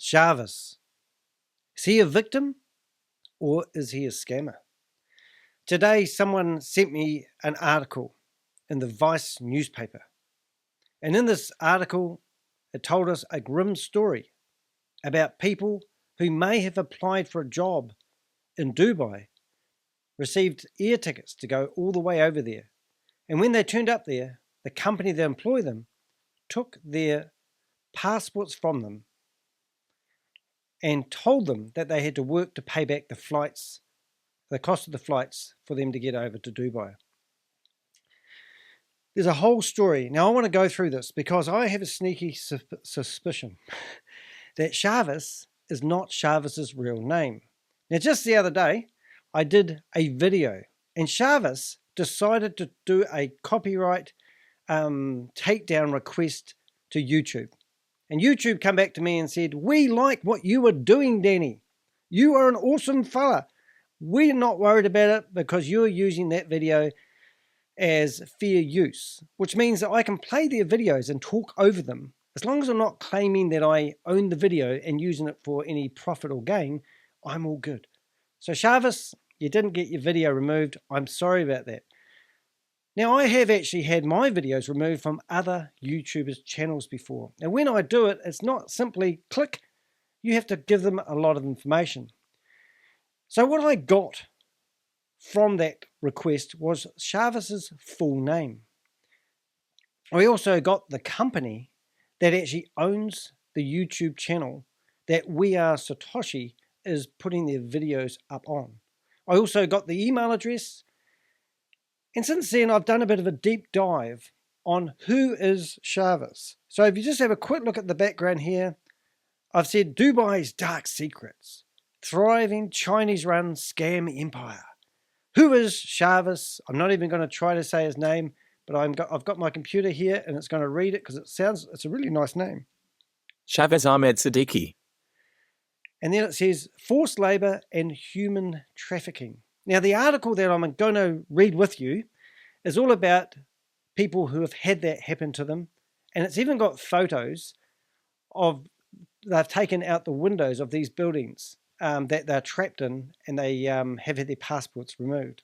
ShaveZ. Is he a victim or is he a scammer? Today, someone sent me an article in the Vice newspaper. And in this article, it told us a grim story about people who may have applied for a job in Dubai, received air tickets to go all the way over there. And when they turned up there, the company that employed them took their passports from them and told them that they had to work to pay back the flights, the cost of the flights for them to get over to Dubai. There's a whole story. Now I want to go through this because I have a sneaky suspicion that ShaveZ is not ShaveZ's real name. Now just the other day, I did a video and ShaveZ decided to do a copyright takedown request to YouTube. And YouTube come back to me and said, "We like what you were doing, Danny. You are an awesome fella. We're not worried about it because you're using that video as fair use," which means that I can play their videos and talk over them. As long as I'm not claiming that I own the video and using it for any profit or gain, I'm all good. So ShaveZ, you didn't get your video removed. I'm sorry about that. Now, I have actually had my videos removed from other YouTubers' channels before. And when I do it, it's not simply click. You have to give them a lot of information. So what I got from that request was ShaveZ's full name. I also got the company that actually owns the YouTube channel that We Are Satoshi is putting their videos up on. I also got the email address. And since then, I've done a bit of a deep dive on who is ShaveZ. So if you just have a quick look at the background here, I've said Dubai's dark secrets, thriving Chinese-run scam empire. Who is ShaveZ? I'm not even going to try to say his name, but I've got my computer here and it's going to read it because it's a really nice name. ShaveZ Ahmed Siddiqui. And then it says forced labor and human trafficking. Now, the article that I'm going to read with you is all about people who have had that happen to them. And it's even got photos of they've taken out the windows of these buildings that they're trapped in, and they have had their passports removed.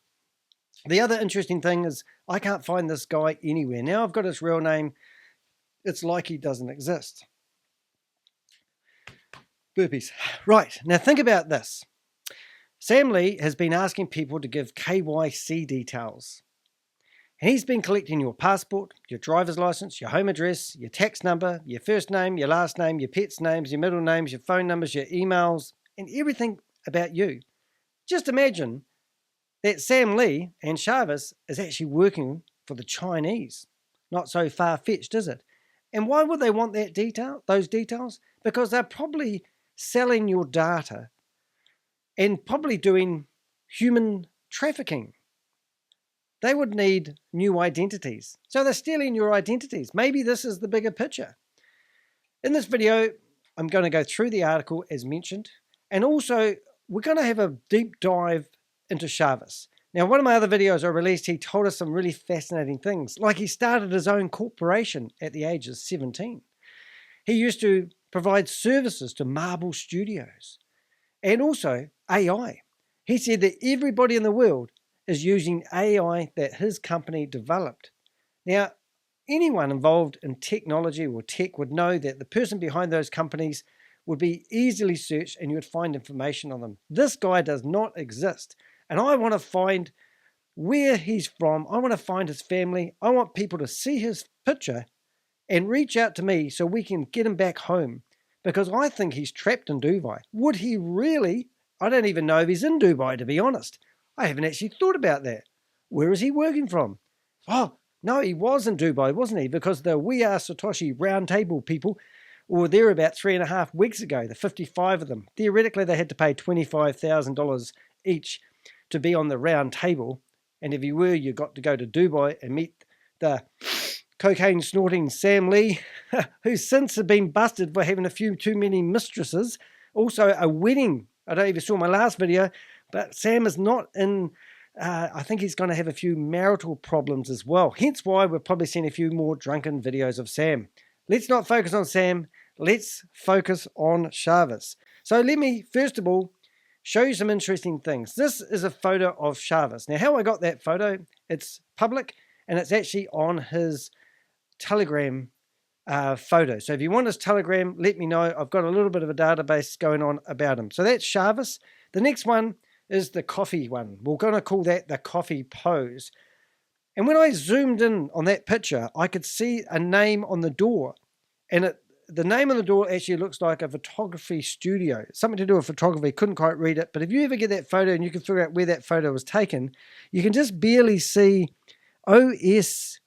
The other interesting thing is I can't find this guy anywhere. Now I've got his real name. It's like he doesn't exist. Burpees. Right, now think about this. Sam Lee has been asking people to give KYC details. And he's been collecting your passport, your driver's license, your home address, your tax number, your first name, your last name, your pets' names, your middle names, your phone numbers, your emails, and everything about you. Just imagine that Sam Lee and ShaveZ is actually working for the Chinese. Not so far-fetched, is it? And why would they want those details? Because they're probably selling your data and probably doing human trafficking. They would need new identities. So they're stealing your identities. Maybe this is the bigger picture. In this video, I'm going to go through the article as mentioned, and also we're going to have a deep dive into ShaveZ. Now, one of my other videos I released, he told us some really fascinating things, like he started his own corporation at the age of 17. He used to provide services to Marble Studios and also AI. He said that everybody in the world is using AI that his company developed. Now, anyone involved in technology or tech would know that the person behind those companies would be easily searched and you would find information on them. This guy does not exist. And I want to find where he's from. I want to find his family. I want people to see his picture and reach out to me so we can get him back home, because I think he's trapped in Dubai. Would he really? I don't even know if he's in Dubai, to be honest. I haven't actually thought about that. Where is he working from? Oh, no, he was in Dubai, wasn't he? Because the We Are Satoshi roundtable people were there about 3.5 weeks ago, the 55 of them. Theoretically, they had to pay $25,000 each to be on the round table. And if you were, you got to go to Dubai and meet the cocaine snorting Sam Lee, who since have been busted for having a few too many mistresses. Also a wedding. I don't know if you saw my last video, but Sam is not in, I think he's going to have a few marital problems as well. Hence why we're probably seeing a few more drunken videos of Sam. Let's not focus on Sam. let's focus on ShaveZ. So let me, first of all, show you some interesting things. This is a photo of ShaveZ. Now, how I got that photo, it's public, and it's actually on his Telegram photo. So if you want his Telegram, let me know. I've got a little bit of a database going on about him. So that's ShaveZ. The next one is the coffee one. We're going to call that the coffee pose. And when I zoomed in on that picture, I could see a name on the door. And the name on the door actually looks like a photography studio. Something to do with photography. Couldn't quite read it. But if you ever get that photo and you can figure out where that photo was taken, you can just barely see OSAV,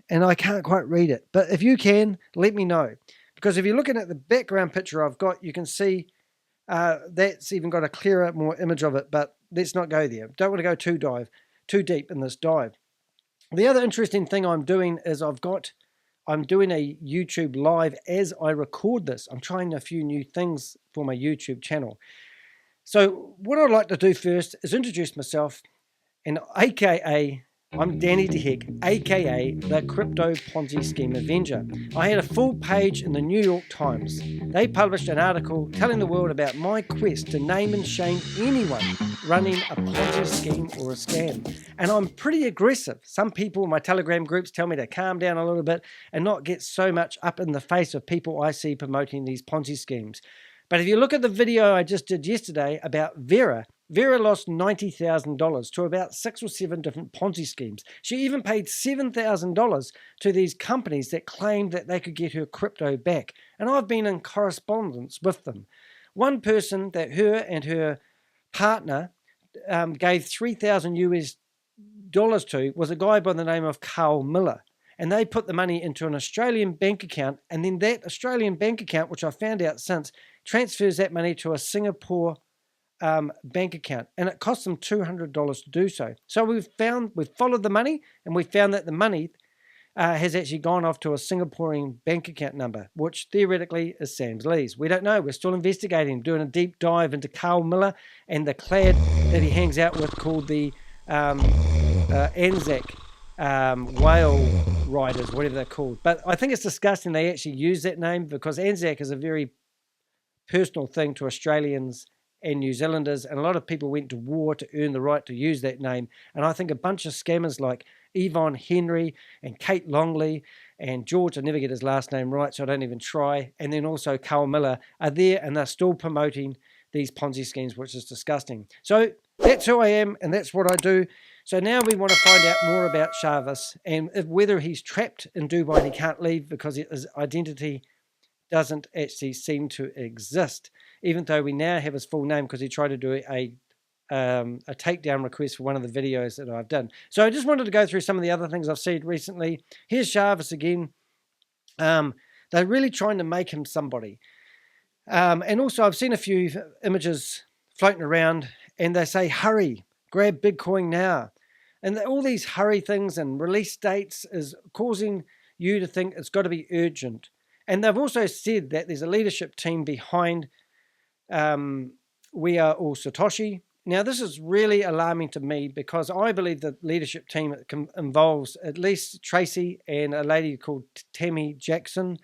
and I can't quite read it. But if you can, let me know. Because if you're looking at the background picture I've got, you can see that's even got a clearer, more image of it. But let's not go there. Don't want to go too deep in this dive. The other interesting thing I'm doing is I'm doing a YouTube live as I record this. I'm trying a few new things for my YouTube channel. So what I'd like to do first is introduce myself, and a.k.a. I'm Danny DeHek, a.k.a. the Crypto Ponzi Scheme Avenger. I had a full page in the New York Times. They published an article telling the world about my quest to name and shame anyone running a Ponzi scheme or a scam. And I'm pretty aggressive. Some people in my Telegram groups tell me to calm down a little bit and not get so much up in the face of people I see promoting these Ponzi schemes. But if you look at the video I just did yesterday about Vera lost $90,000 to about 6 or 7 different Ponzi schemes. She even paid $7,000 to these companies that claimed that they could get her crypto back. And I've been in correspondence with them. One person that her and her partner gave $3,000 to was a guy by the name of Millar. And they put the money into an Australian bank account, and then that Australian bank account, which I found out since, transfers that money to a Singapore bank account, and it costs them $200 to do so. So we've followed the money, and we found that the money has actually gone off to a Singaporean bank account number, which theoretically is Sam Lee's. We don't know. We're still investigating, doing a deep dive into Carl Miller and the clad that he hangs out with called the Anzac whale riders, whatever they're called. But I think it's disgusting they actually use that name, because Anzac is a very personal thing to Australians and New Zealanders, and a lot of people went to war to earn the right to use that name. And I think a bunch of scammers like Yvonne Henry and Kate Longley and George, I never get his last name right, so I don't even try, and then also Carl Miller are there, and they're still promoting these Ponzi schemes, which is disgusting. So that's who I am, and that's what I do. So now we want to find out more about ShaveZ, and whether he's trapped in Dubai and he can't leave because his identity doesn't actually seem to exist, even though we now have his full name because he tried to do a takedown request for one of the videos that I've done. So I just wanted to go through some of the other things I've seen recently. Here's ShaveZ again. They're really trying to make him somebody. And also I've seen a few images floating around, and they say, hurry, grab Bitcoin now. And all these hurry things and release dates is causing you to think it's got to be urgent. And they've also said that there's a leadership team behind We Are All Satoshi. Now, this is really alarming to me, because I believe the leadership team involves at least Tracy and a lady called Tami Jackson.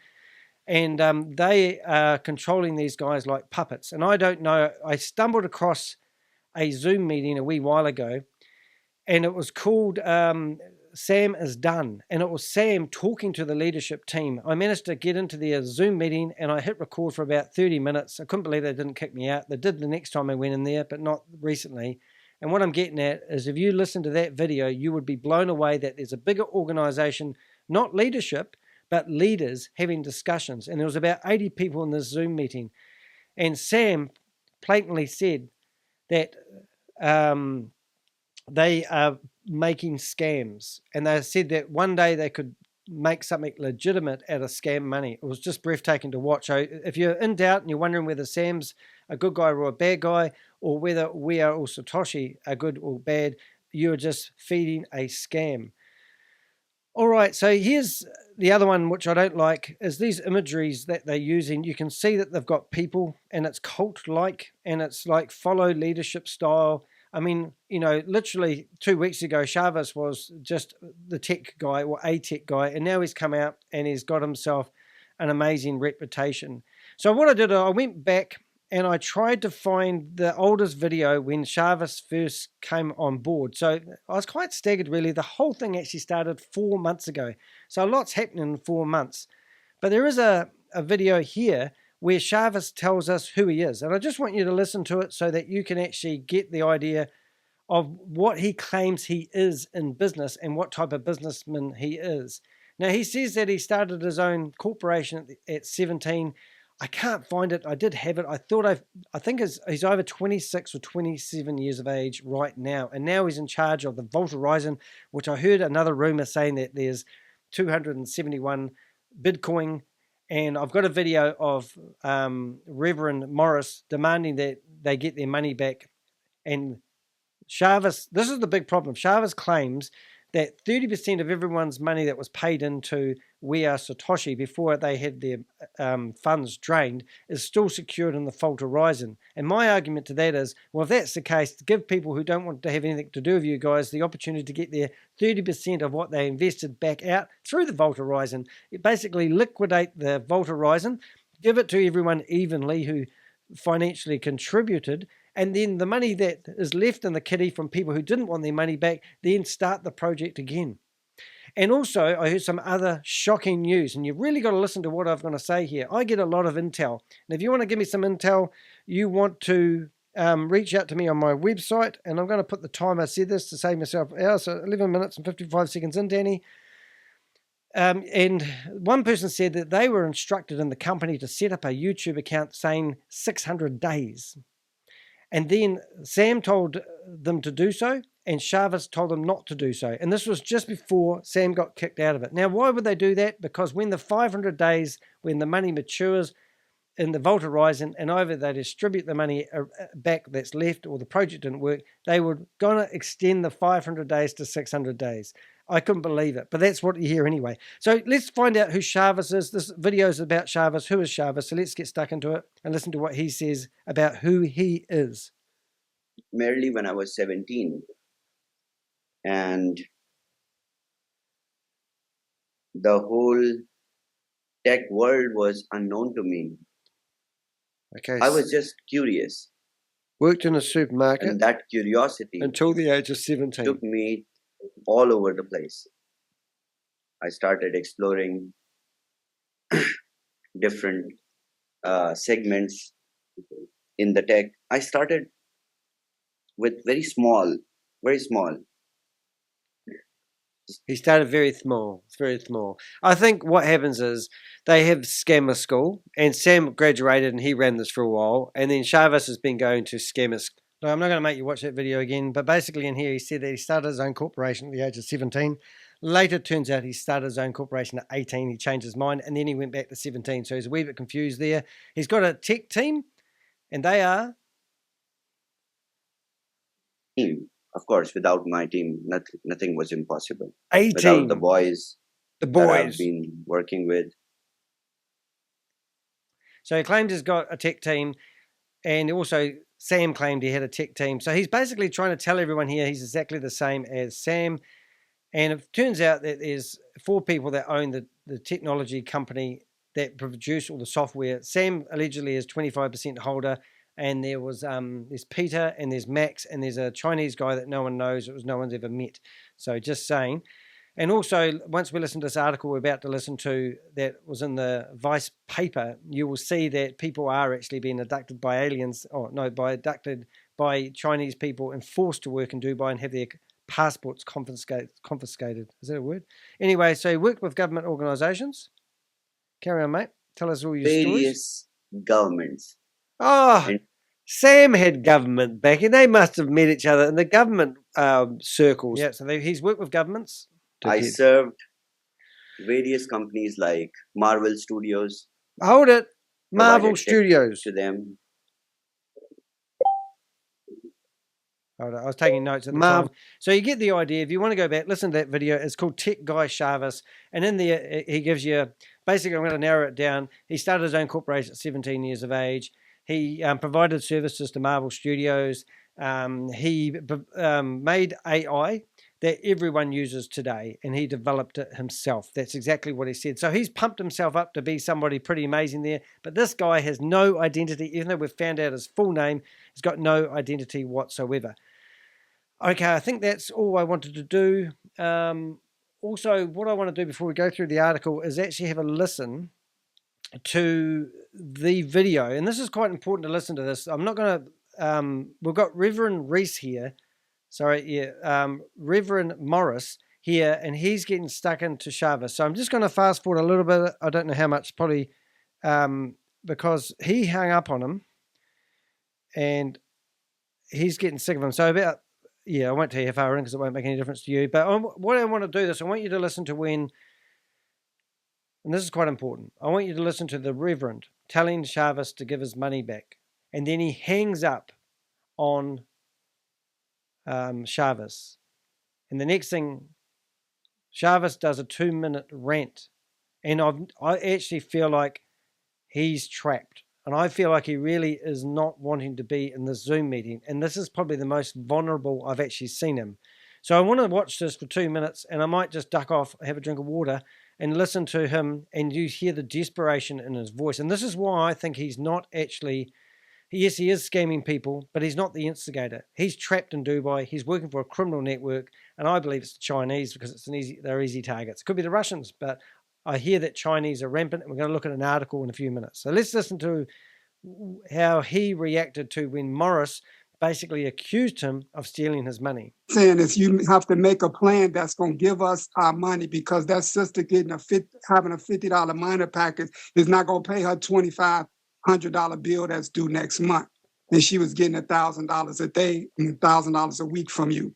And they are controlling these guys like puppets. And I don't know, I stumbled across a Zoom meeting a wee while ago, and it was called Sam is Done. And it was Sam talking to the leadership team. I managed to get into their Zoom meeting, and I hit record for about 30 minutes. I couldn't believe they didn't kick me out. They did the next time I went in there, but not recently. And what I'm getting at is, if you listen to that video, you would be blown away that there's a bigger organization, not leadership, but leaders having discussions. And there was about 80 people in this Zoom meeting. And Sam blatantly said that they are making scams. And they said that one day they could make something legitimate out of scam money. It was just breathtaking to watch. So if you're in doubt and you're wondering whether Sam's a good guy or a bad guy, or whether We Are All Satoshi are good or bad, you're just feeding a scam. All right, so here's the other one, which I don't like, is these imageries that they're using. You can see that they've got people, and it's cult-like, and it's like follow leadership style. I mean, you know, literally 2 weeks ago, ShaveZ was just the tech guy, or a tech guy, and now he's come out and he's got himself an amazing reputation. So what I did, I went back and I tried to find the oldest video when ShaveZ first came on board. So I was quite staggered, really. The whole thing actually started 4 months ago. So a lot's happening in 4 months. But there is a video here where ShaveZ tells us who he is. And I just want you to listen to it so that you can actually get the idea of what he claims he is in business and what type of businessman he is. Now, he says that he started his own corporation at 17. I can't find it. I did have it. I think he's over 26 or 27 years of age right now. And now he's in charge of the Vault Horizon, which I heard another rumor saying that there's 271 Bitcoin. And I've got a video of Reverend Maurice demanding that they get their money back. And ShaveZ, this is the big problem. ShaveZ claims that 30% of everyone's money that was paid into We Are Satoshi before they had their funds drained is still secured in the Vault Horizon. And my argument to that is, well, if that's the case, give people who don't want to have anything to do with you guys the opportunity to get their 30% of what they invested back out through the Vault Horizon. It basically liquidate the Vault Horizon, give it to everyone evenly who financially contributed, and then the money that is left in the kitty from people who didn't want their money back, then start the project again. And also, I heard some other shocking news, and you've really got to listen to what I'm going to say here. I get a lot of intel. And if you want to give me some intel, you want to reach out to me on my website, and I'm going to put the time I said this to save myself hours, so 11 minutes and 55 seconds in, Danny. And one person said that they were instructed in the company to set up a YouTube account saying 600 days. And then Sam told them to do so, and ShaveZ told them not to do so. And this was just before Sam got kicked out of it. Now, why would they do that? Because when the 500 days, when the money matures in the Vault Horizon and either they distribute the money back that's left or the project didn't work, they were going to extend the 500 days to 600 days. I couldn't believe it, but that's what you hear anyway. So let's find out who ShaveZ is. This video is about ShaveZ. Who is ShaveZ? So let's get stuck into it and listen to what he says about who he is. Merely when I was 17, and the whole tech world was unknown to me. Okay. I was just curious. Worked in a supermarket. And that curiosity until the age of 17 took me all over the place. I started exploring different segments in the tech. I started with very small. He started very small. It's very small. I think what happens is they have Scammer School, and Sam graduated and he ran this for a while, and then ShaveZ has been going to Scammer School. No, I'm not going to make you watch that video again, but basically in here he said that he started his own corporation at the age of 17. Later, it turns out he started his own corporation at 18. He changed his mind, and then he went back to 17, so he's a wee bit confused there. He's got a tech team, and they are... Team. Of course, without my team, nothing was impossible. A without team. the boys that I've been working with. So he claims he's got a tech team, and also Sam claimed he had a tech team. So he's basically trying to tell everyone here he's exactly the same as Sam. And it turns out that there's 4 people that own the technology company that produce all the software. Sam allegedly is 25% holder. And there was there's Peter and there's Max and there's a Chinese guy that no one knows. It was no one's ever met. So just saying. And also, once we listen to this article we're about to listen to that was in the Vice paper, you will see that people are actually being abducted by aliens. Abducted by Chinese people and forced to work in Dubai and have their passports confiscated. Is that a word? Anyway, so he worked with government organisations. Carry on, mate. Tell us all your various stories. Governments. Oh, Sam had government backing. They must have met each other in the government circles. Yeah, so he's worked with governments. I served various companies like Marvel Studios. Hold it. Marvel Studios. To them. Hold on, I was taking notes at the time. So you get the idea. If you want to go back, listen to that video. It's called Tech Guy ShaveZ. And in there, he gives you, basically, I'm going to narrow it down. He started his own corporation at 17 years of age. He provided services to Marvel Studios. He made AI that everyone uses today, and he developed it himself. That's exactly what he said. So he's pumped himself up to be somebody pretty amazing there, but this guy has no identity. Even though we've found out his full name, he's got no identity whatsoever. Okay, I think that's all I wanted to do. Also, what I want to do before we go through the article is actually have a listen to the video, and this is quite important to listen to this. I'm not going to, we've got Reverend Maurice here, Reverend Maurice here, and he's getting stuck into ShaveZ. So I'm just going to fast forward a little bit. I don't know how much, probably because he hung up on him, and he's getting sick of him. So about, I won't tell you how far in because it won't make any difference to you. But what I want to do this, I want you to listen to when, and this is quite important, I want you to listen to the Reverend telling ShaveZ to give his money back. And then he hangs up on ShaveZ. And the next thing, ShaveZ does a 2-minute rant. And I actually feel like he's trapped. And I feel like he really is not wanting to be in this Zoom meeting. And this is probably the most vulnerable I've actually seen him. So I want to watch this for 2 minutes, and I might just duck off, have a drink of water, and listen to him, and you hear the desperation in his voice. And this is why I think he's not actually, yes, he is scamming people, but he's not the instigator. He's trapped in Dubai. He's working for a criminal network, and I believe it's the Chinese because they're easy targets. It could be the Russians, but I hear that Chinese are rampant, and we're going to look at an article in a few minutes. So let's listen to how he reacted to when Maurice basically accused him of stealing his money. Saying is you have to make a plan that's going to give us our money, because that sister having a $50 minor package is not going to pay her $2,500 bill that's due next month. And she was getting $1,000 a day and $1,000 a week from you.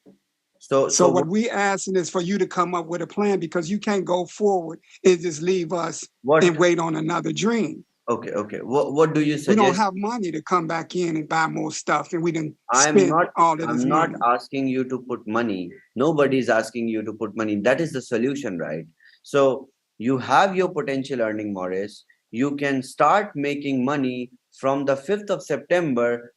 So what we asking is for you to come up with a plan, because you can't go forward and just leave us and wait on another dream. Okay. What do you suggest? We don't have money to come back in and buy more stuff, and we didn't spend all of this money. I'm not asking you to put money. Nobody's asking you to put money. That is the solution, right? So you have your potential earning, Maurice. You can start making money from the 5th of September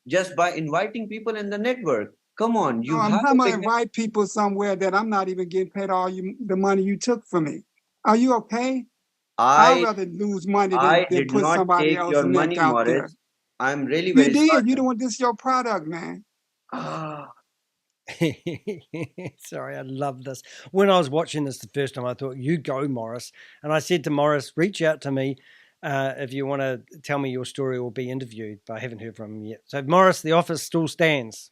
just by inviting people in the network. Come on. I'm going to invite people somewhere that I'm not even getting paid the money you took from me. Are you okay? I'd rather lose money than put somebody else's neck out there. I'm really very sorry. You did. You don't want this your product, man. Sorry, I love this. When I was watching this the first time, I thought, you go, Maurice. And I said to Maurice, reach out to me if you want to tell me your story or be interviewed. But I haven't heard from him yet. So, Maurice, the office still stands.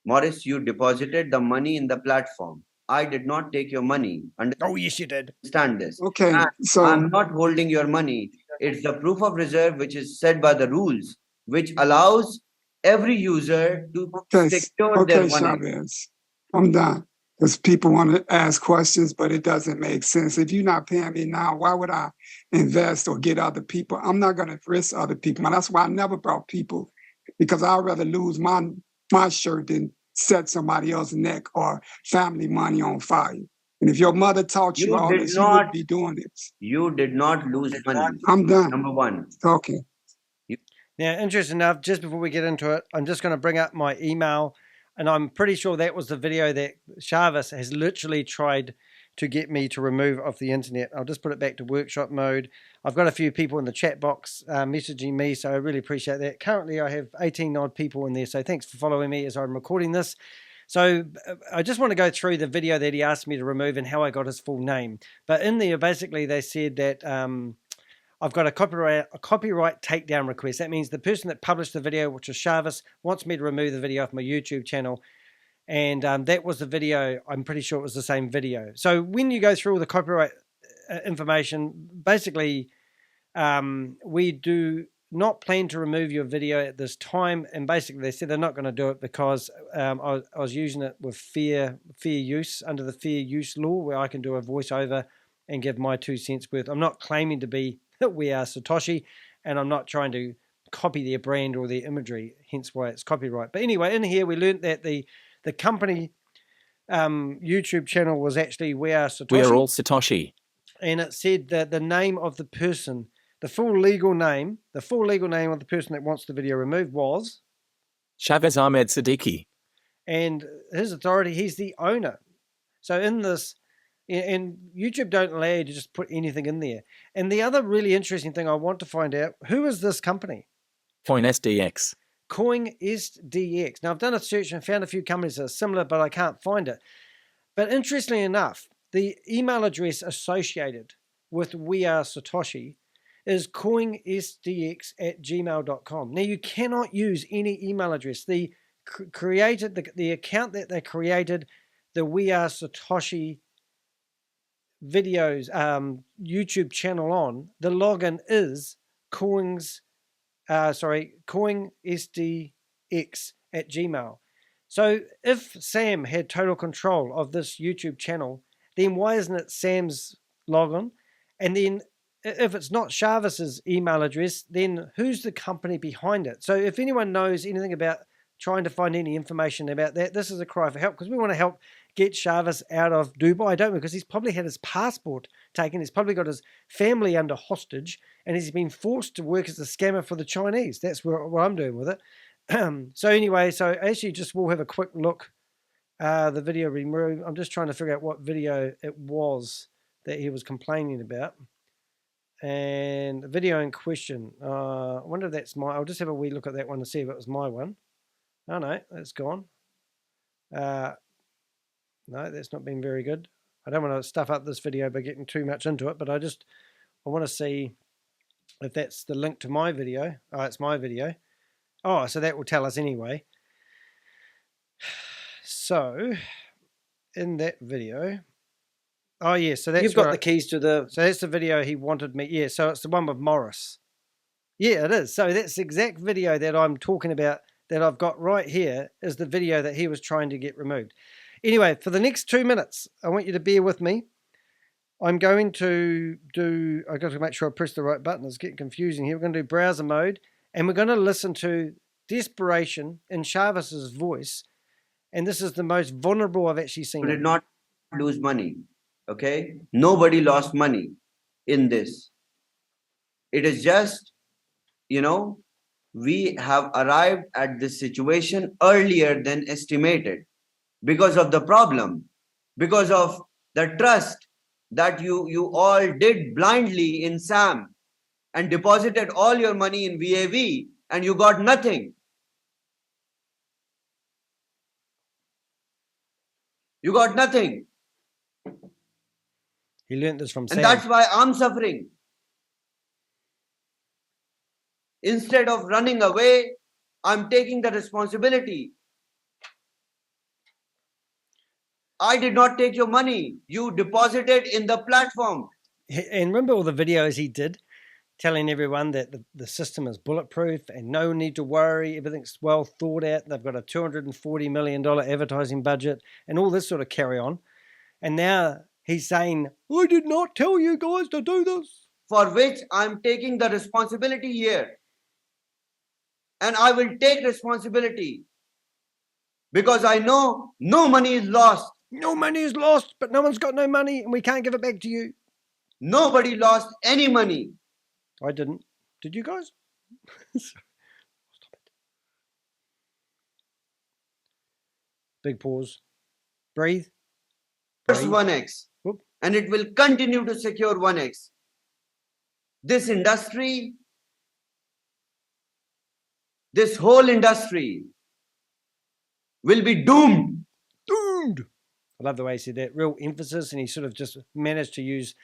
Maurice, you deposited the money in the platform. I did not take your money. Oh, yes, you did. Understand this. Okay, so I'm not holding your money. It's the proof of reserve which is set by the rules, which allows every user to secure their money. ShaveZ, I'm done. Because people want to ask questions, but it doesn't make sense. If you're not paying me now, why would I invest or get other people? I'm not going to risk other people. And that's why I never brought people, because I'd rather lose my shirt than set somebody else's neck or family money on fire. And if your mother taught you all this, you wouldn't be doing this. You did not lose money. I'm done. Number one. Okay. Now, interesting enough, just before we get into it, I'm just going to bring up my email, and I'm pretty sure that was the video that ShaveZ has literally tried to get me to remove off the internet. I'll just put it back to workshop mode. I've got a few people in the chat box messaging me, so I really appreciate that. Currently, I have 18 odd people in there, so thanks for following me as I'm recording this. So I just want to go through the video that he asked me to remove and how I got his full name. But in there, basically, they said that I've got a copyright takedown request. That means the person that published the video, which is ShaveZ, wants me to remove the video off my YouTube channel. And that was the video. I'm pretty sure it was the same video. So when you go through all the copyright information, basically, we do not plan to remove your video at this time. And basically, they said they're not going to do it because I was using it with fair use, under the fair use law, where I can do a voiceover and give my 2 cents worth. I'm not claiming to be We Are Satoshi, and I'm not trying to copy their brand or their imagery, hence why it's copyright. But anyway, in here, we learned that the company YouTube channel was actually We Are Satoshi. We are all Satoshi. And it said that the name of the person, the full legal name of the person that wants the video removed was ShaveZ Ahmed Siddiqui. And his authority, he's the owner. So in this, and YouTube don't allow you to just put anything in there. And the other really interesting thing I want to find out, who is this company? CoinSDX. CoinSDX. Now, I've done a search and found a few companies that are similar, but I can't find it. But interestingly enough, the email address associated with We Are Satoshi is coinsdx@gmail.com. Now, you cannot use any email address. The account that they created, the We Are Satoshi videos YouTube channel on, the login is coinsdx@gmail. So if Sam had total control of this YouTube channel, then why isn't it Sam's login? And then if it's not Shavis's email address, then who's the company behind it? So if anyone knows anything about trying to find any information about that, this is a cry for help, because we want to help get Shavis out of Dubai, don't we? Because he's probably had his passport taken, he's probably got his family under hostage, and he's been forced to work as a scammer for the Chinese. That's what I'm doing with it. So anyway, so actually just we'll have a quick look. The video removed. I'm just trying to figure out what video it was that he was complaining about. And the video in question, I wonder if that's I'll just have a wee look at that one to see if it was my one. Oh no, that's gone. No, that's not been very good. I don't want to stuff up this video by getting too much into it, but I want to see if that's the link to my video. Oh, it's my video. Oh, so that will tell us anyway. So, in that video, oh yeah, so that's, you've got the keys to the, so that's the video he wanted me, yeah, so it's the one with Maurice. Yeah, it is. So that's the exact video that I'm talking about that I've got right here is the video that he was trying to get removed. Anyway, for the next 2 minutes, I want you to bear with me. I'm going to do, I've got to make sure I press the right button. It's getting confusing here. We're going to do browser mode, and we're going to listen to Desperation in Shavis's voice. And this is the most vulnerable I've actually seen. We did not lose money, okay? Nobody lost money in this. It is just, we have arrived at this situation earlier than estimated because of the problem, because of the trust that you all did blindly in Sam and deposited all your money in VAV and you got nothing. You got nothing. He learned this from Sam. And that's why I'm suffering. Instead of running away, I'm taking the responsibility. I did not take your money. You deposited in the platform. And remember all the videos he did telling everyone that the system is bulletproof and no need to worry, everything's well thought out, they've got a $240 million advertising budget and all this sort of carry on. And now he's saying, I did not tell you guys to do this. For which I'm taking the responsibility here. And I will take responsibility. Because I know no money is lost. No money is lost, but no one's got no money and we can't give it back to you. Nobody lost any money. I didn't. Did you guys? Stop it. Big pause. Breathe. First 1x. Whoop. And it will continue to secure 1x. This industry, this whole industry will be doomed. Doomed. I love the way he said that. Real emphasis, and he sort of just managed to use,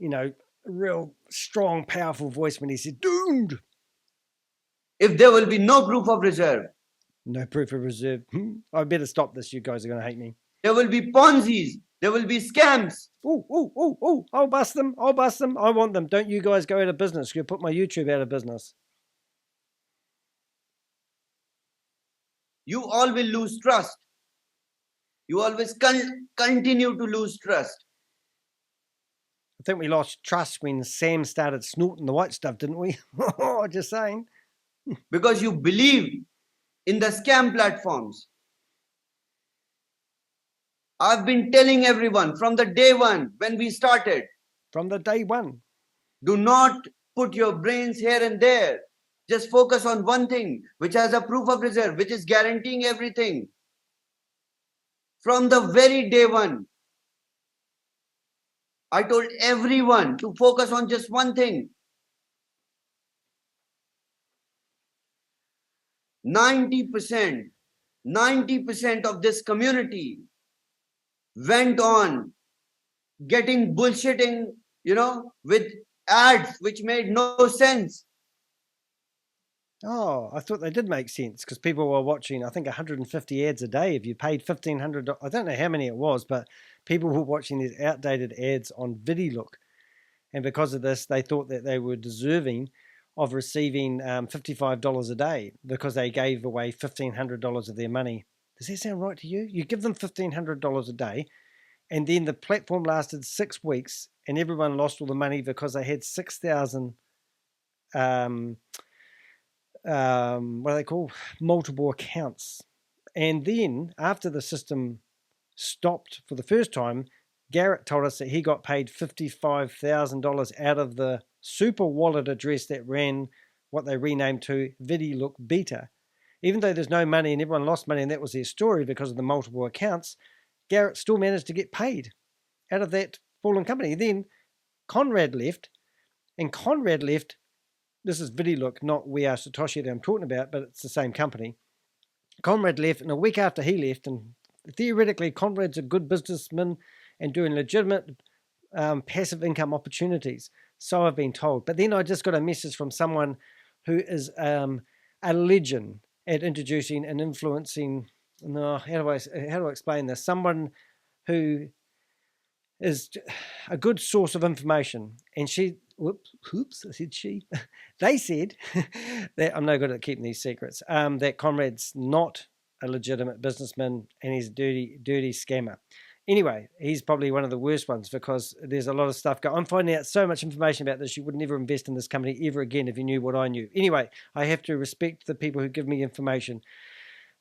a real strong, powerful voice when he said doomed. If there will be no proof of reserve. No proof of reserve. I better stop this. You guys are going to hate me. There will be Ponzi's. There will be scams. Oh, I'll bust them. I'll bust them. I want them. Don't you guys go out of business. You'll put my YouTube out of business. You all will lose trust. You always continue to lose trust. I think we lost trust when Sam started snorting the white stuff, didn't we? Just saying. Because you believe in the scam platforms. I've been telling everyone from the day one when we started. From the day one. Do not put your brains here and there. Just focus on one thing, which has a proof of reserve, which is guaranteeing everything. From the very day one, I told everyone to focus on just one thing. 90% of this community went on getting bullshitting, with ads which made no sense. Oh, I thought they did make sense because people were watching, I think, 150 ads a day. If you paid $1,500, I don't know how many it was, but people were watching these outdated ads on ViDiLOOK. And because of this, they thought that they were deserving of receiving $55 a day because they gave away $1,500 of their money. Does that sound right to you? You give them $1,500 a day, and then the platform lasted 6 weeks, and everyone lost all the money because they had 6,000 what do they call, multiple accounts. And then after the system stopped for the first time, Garrett told us that he got paid $55,000 out of the super wallet address that ran what they renamed to ViDiLOOK Beta. Even though there's no money and everyone lost money and that was their story because of the multiple accounts, Garrett still managed to get paid out of that fallen company. Then Conrad left, and Conrad left. This is ViDiLOOK, not We Are Satoshi that I'm talking about, but it's the same company. Conrad left, and a week after he left, and theoretically Conrad's a good businessman and doing legitimate passive income opportunities, so I've been told. But then I just got a message from someone who is a legend at introducing and influencing, how do I explain this? Someone who is a good source of information, and she, I said she. They said that I'm no good at keeping these secrets. That Conrad's not a legitimate businessman and he's a dirty scammer. Anyway, he's probably one of the worst ones because there's a lot of stuff going. I'm finding out so much information about this. You would never invest in this company ever again if you knew what I knew. Anyway, I have to respect the people who give me information.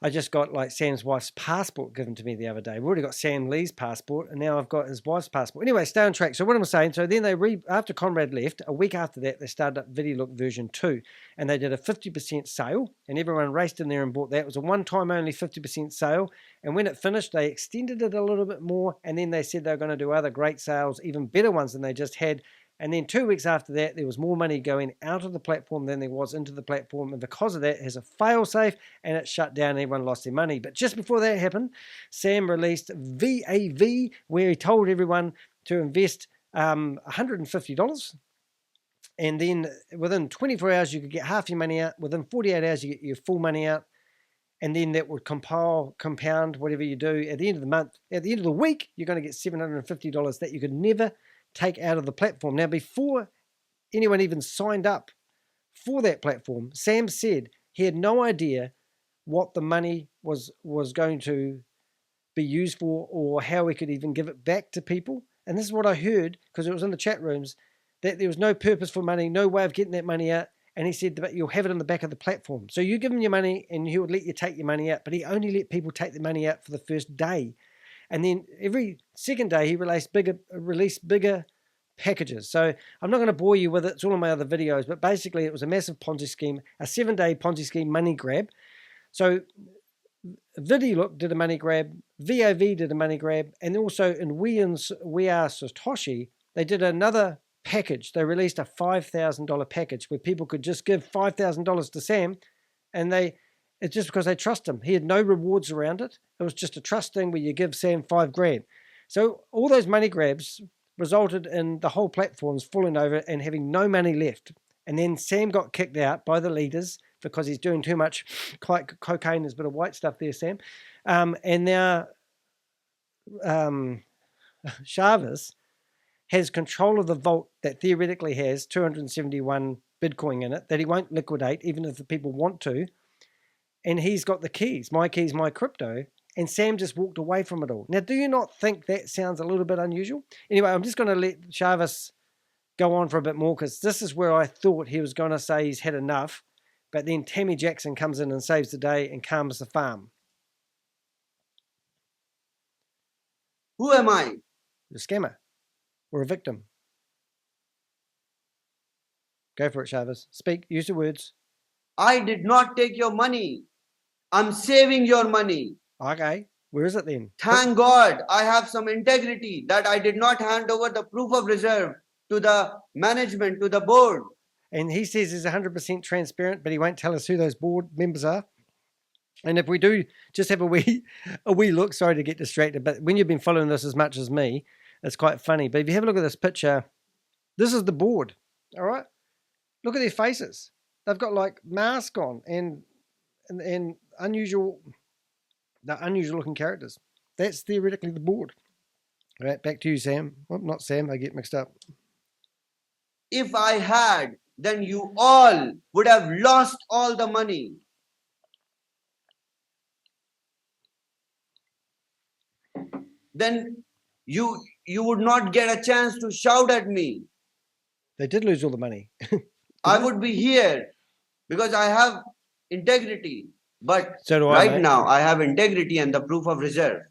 I just got like Sam's wife's passport given to me the other day. We've already got Sam Lee's passport, and now I've got his wife's passport. Anyway, stay on track. So what I'm saying, so then after Conrad left, a week after that, they started up ViDiLOOK version 2, and they did a 50% sale, and everyone raced in there and bought that. It was a one-time only 50% sale, and when it finished, they extended it a little bit more, and then they said they were going to do other great sales, even better ones than they just had. And then 2 weeks after that, there was more money going out of the platform than there was into the platform. And because of that, it has a fail-safe and it shut down and everyone lost their money. But just before that happened, Sam released VAV, where he told everyone to invest $150. And then within 24 hours, you could get half your money out. Within 48 hours, you get your full money out. And then that would compound whatever you do. At the end of the month, at the end of the week, you're going to get $750 that you could never take out of the platform. Now, before anyone even signed up for that platform, Sam said he had no idea what the money was going to be used for or how we could even give it back to people. And this is what I heard, because it was in the chat rooms, that there was no purpose for money, no way of getting that money out. And he said that you'll have it in the back of the platform. So you give him your money and he would let you take your money out, but he only let people take the money out for the first day. And then every second day, he released bigger packages. So I'm not going to bore you with it. It's all in my other videos. But basically, it was a massive Ponzi scheme, a 7-day Ponzi scheme money grab. So ViDiLOOK did a money grab, VOV did a money grab, and also in We Are Satoshi, they did another package. They released a $5,000 package where people could just give $5,000 to Sam, and it's just because they trust him. He had no rewards around it. It was just a trust thing where you give Sam $5,000. So all those money grabs resulted in the whole platforms falling over and having no money left. And then Sam got kicked out by the leaders because he's doing too much cocaine. There's a bit of white stuff there, Sam. And now ShaveZ has control of the vault that theoretically has 271 Bitcoin in it that he won't liquidate even if the people want to. And he's got the keys, my crypto, and Sam just walked away from it all. Now, do you not think that sounds a little bit unusual? Anyway, I'm just going to let ShaveZ go on for a bit more because this is where I thought he was going to say he's had enough, but then Tammy Jackson comes in and saves the day and calms the farm. Who am I? You're a scammer or a victim. Go for it, ShaveZ. Speak, use the words. I did not take your money. I'm saving your money. Okay, Where is it then? Thank God I have some integrity that I did not hand over the proof of reserve to the management, to the board. And he says he's 100% transparent, but he won't tell us who those board members are. And if we do just have a wee look, sorry to get distracted, but when you've been following this as much as me, it's quite funny. But if you have a look at this picture, this is the board, all right? Look at their faces. They've got like mask on and unusual looking characters. That's theoretically the board. All right, back to you, Sam. Well, not Sam, I get mixed up. If I had, then you all would have lost all the money. Then you would not get a chance to shout at me. They did lose all the money. I would be here because I have integrity. But so do right now, I have integrity and the proof of reserve.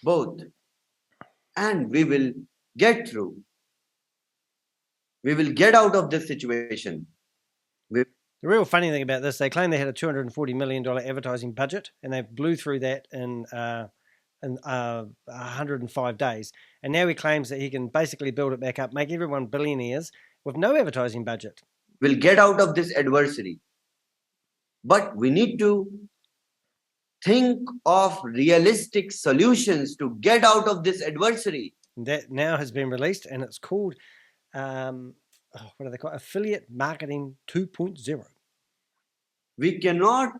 Both. And we will get through. We will get out of this situation. The real funny thing about this, they claim they had a $240 million advertising budget, and they blew through that in 105 days. And now he claims that he can basically build it back up, make everyone billionaires with no advertising budget. We'll get out of this adversity. But we need to think of realistic solutions to get out of this adversity. That now has been released, and it's called, what do they call it? Affiliate Marketing 2.0. We cannot,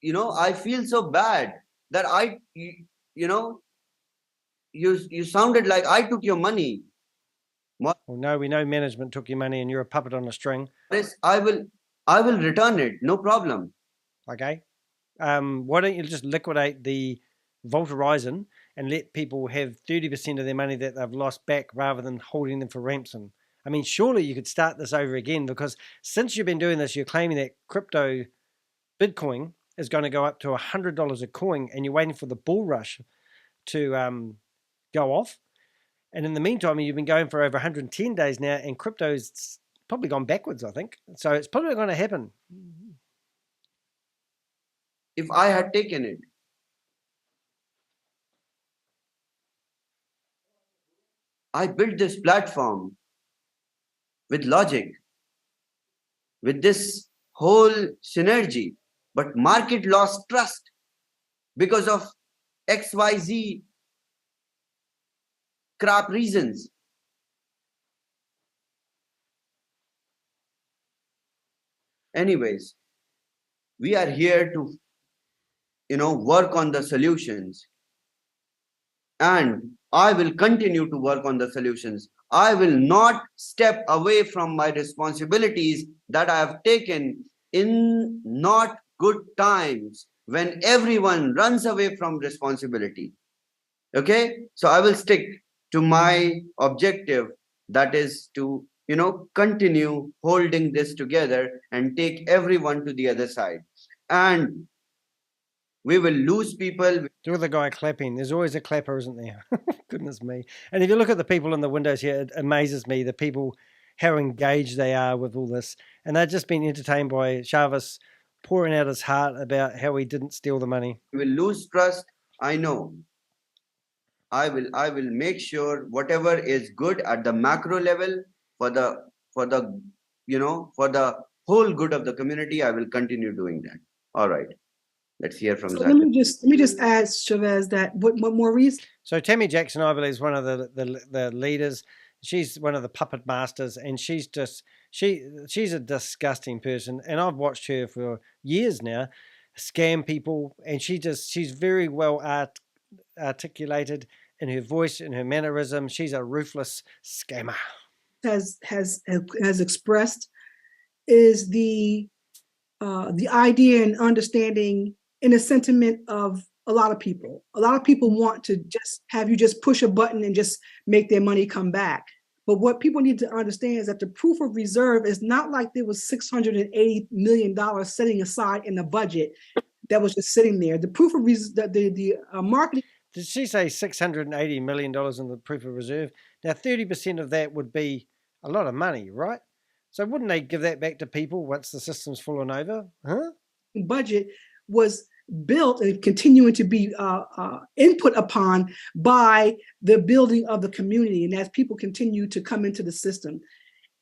I feel so bad that you sounded like I took your money. Well, no, we know management took your money and you're a puppet on a string. Yes, I will return it, no problem. Okay. Why don't you just liquidate the Vault Horizon and let people have 30% of their money that they've lost back rather than holding them for ransom? I mean, surely you could start this over again, because since you've been doing this, you're claiming that crypto Bitcoin is going to go up to $100 a coin, and you're waiting for the bull rush to go off. And in the meantime, you've been going for over 110 days now, and crypto's probably gone backwards, I think. So it's probably going to happen. If I had taken it, I built this platform with logic, with this whole synergy, but market lost trust because of XYZ crap reasons. Anyways, we are here to, work on the solutions. And I will continue to work on the solutions. I will not step away from my responsibilities that I have taken in not good times when everyone runs away from responsibility. Okay? So I will stick to my objective, that is to, continue holding this together and take everyone to the other side. And we will lose people. Do the guy clapping. There's always a clapper, isn't there? Goodness me. And if you look at the people in the windows here, it amazes me, the people, how engaged they are with all this. And they've just been entertained by Shavis pouring out his heart about how he didn't steal the money. We will lose trust. I know. I will make sure whatever is good at the macro level for the whole good of the community, I will continue doing that. All right. Let's hear from Zach. Let me just add, ShaveZ, that what Maurice. So Tammy Jackson, I believe, is one of the leaders. She's one of the puppet masters, and she's a disgusting person. And I've watched her for years now scam people, and she's very well articulated in her voice and her mannerism. She's a ruthless scammer. Has expressed is the idea and understanding in a sentiment of a lot of people. A lot of people want to just have you just push a button and just make their money come back. But what people need to understand is that the proof of reserve is not like there was $680 million setting aside in the budget that was just sitting there. The proof of the marketing. Did she say $680 million in the proof of reserve? Now, 30% of that would be a lot of money, right? So wouldn't they give that back to people once the system's fallen over? Huh? Budget was built and continuing to be input upon by the building of the community, and as people continue to come into the system.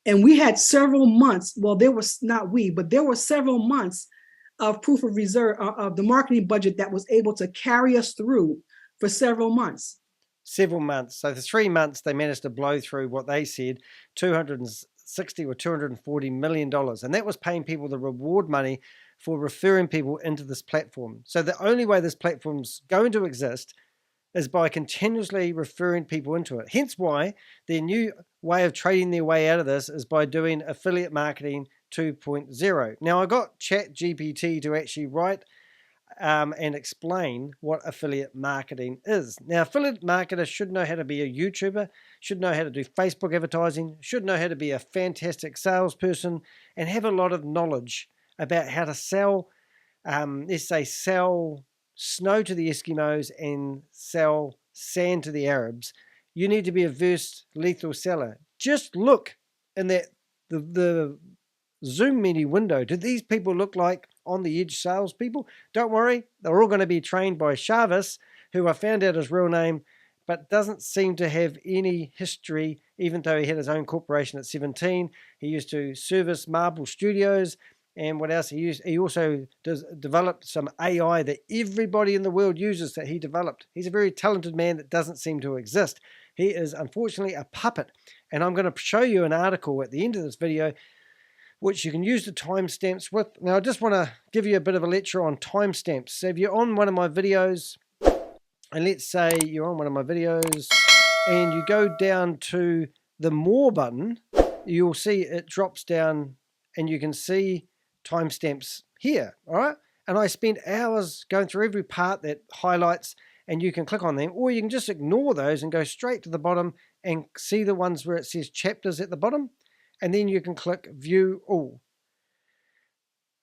And we had several months, well, there was not we, but there were several months of proof of reserve of the marketing budget that was able to carry us through for several months. Several months. So for 3 months, they managed to blow through what they said, $260 or $240 million. And that was paying people the reward money for referring people into this platform. So the only way this platform's going to exist is by continuously referring people into it. Hence why their new way of trading their way out of this is by doing affiliate marketing 2.0. Now, I got ChatGPT to actually write and explain what affiliate marketing is. Now, affiliate marketers should know how to be a YouTuber, should know how to do Facebook advertising, should know how to be a fantastic salesperson, and have a lot of knowledge about how to sell, let's say, sell snow to the Eskimos and sell sand to the Arabs. You need to be a versed lethal seller. Just look in that the Zoom meeting window. Do these people look like on the edge salespeople? Don't worry, they're all going to be trained by ShaveZ, who I found out his real name, but doesn't seem to have any history, even though he had his own corporation at 17. He used to service Marble Studios. And what else he used? He also developed some AI that everybody in the world uses that he developed. He's a very talented man that doesn't seem to exist. He is unfortunately a puppet. And I'm going to show you an article at the end of this video which you can use the timestamps with. Now, I just want to give you a bit of a lecture on timestamps. So if you're on one of my videos, and let's say you're on one of my videos, and you go down to the More button, you'll see it drops down, and you can see timestamps here, all right? And I spent hours going through every part that highlights, and you can click on them, or you can just ignore those and go straight to the bottom and see the ones where it says chapters at the bottom. And then you can click view all.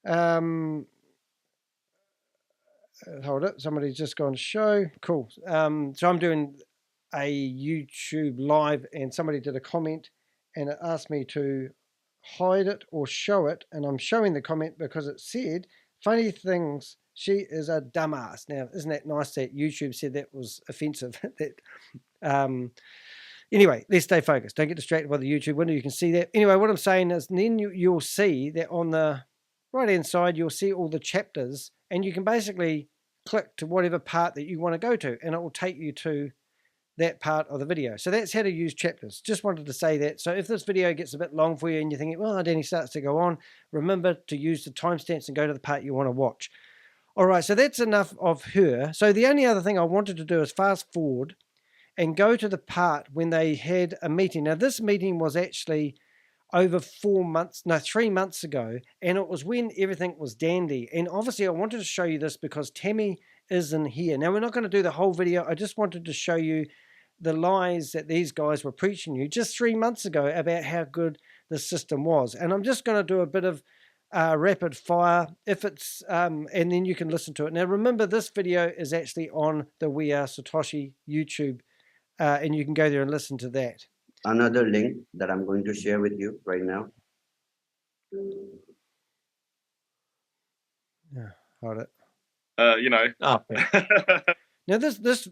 Hold it, somebody's just gone show. Cool. So I'm doing a YouTube live and somebody did a comment and it asked me to hide it or show it. And I'm showing the comment because it said, funny things, she is a dumbass. Now, isn't that nice that YouTube said that was offensive? Anyway, let's stay focused. Don't get distracted by the YouTube window. You can see that. Anyway, what I'm saying is then you'll see that on the right-hand side, you'll see all the chapters, and you can basically click to whatever part that you want to go to, and it will take you to that part of the video. So that's how to use chapters. Just wanted to say that. So if this video gets a bit long for you and you're thinking, well, Danny starts to go on, remember to use the timestamps and go to the part you want to watch. All right, so that's enough of her. So the only other thing I wanted to do is fast forward and go to the part when they had a meeting. Now, this meeting was actually over 3 months ago, and it was when everything was dandy. And obviously, I wanted to show you this because Tami isn't here. Now, we're not going to do the whole video. I just wanted to show you the lies that these guys were preaching you just 3 months ago about how good the system was. And I'm just going to do a bit of rapid fire if it's and then you can listen to it. Now, remember, this video is actually on the We Are Satoshi YouTube. And you can go there and listen to that. Another link that I'm going to share with you right now. Yeah, hold it. Oh, Now this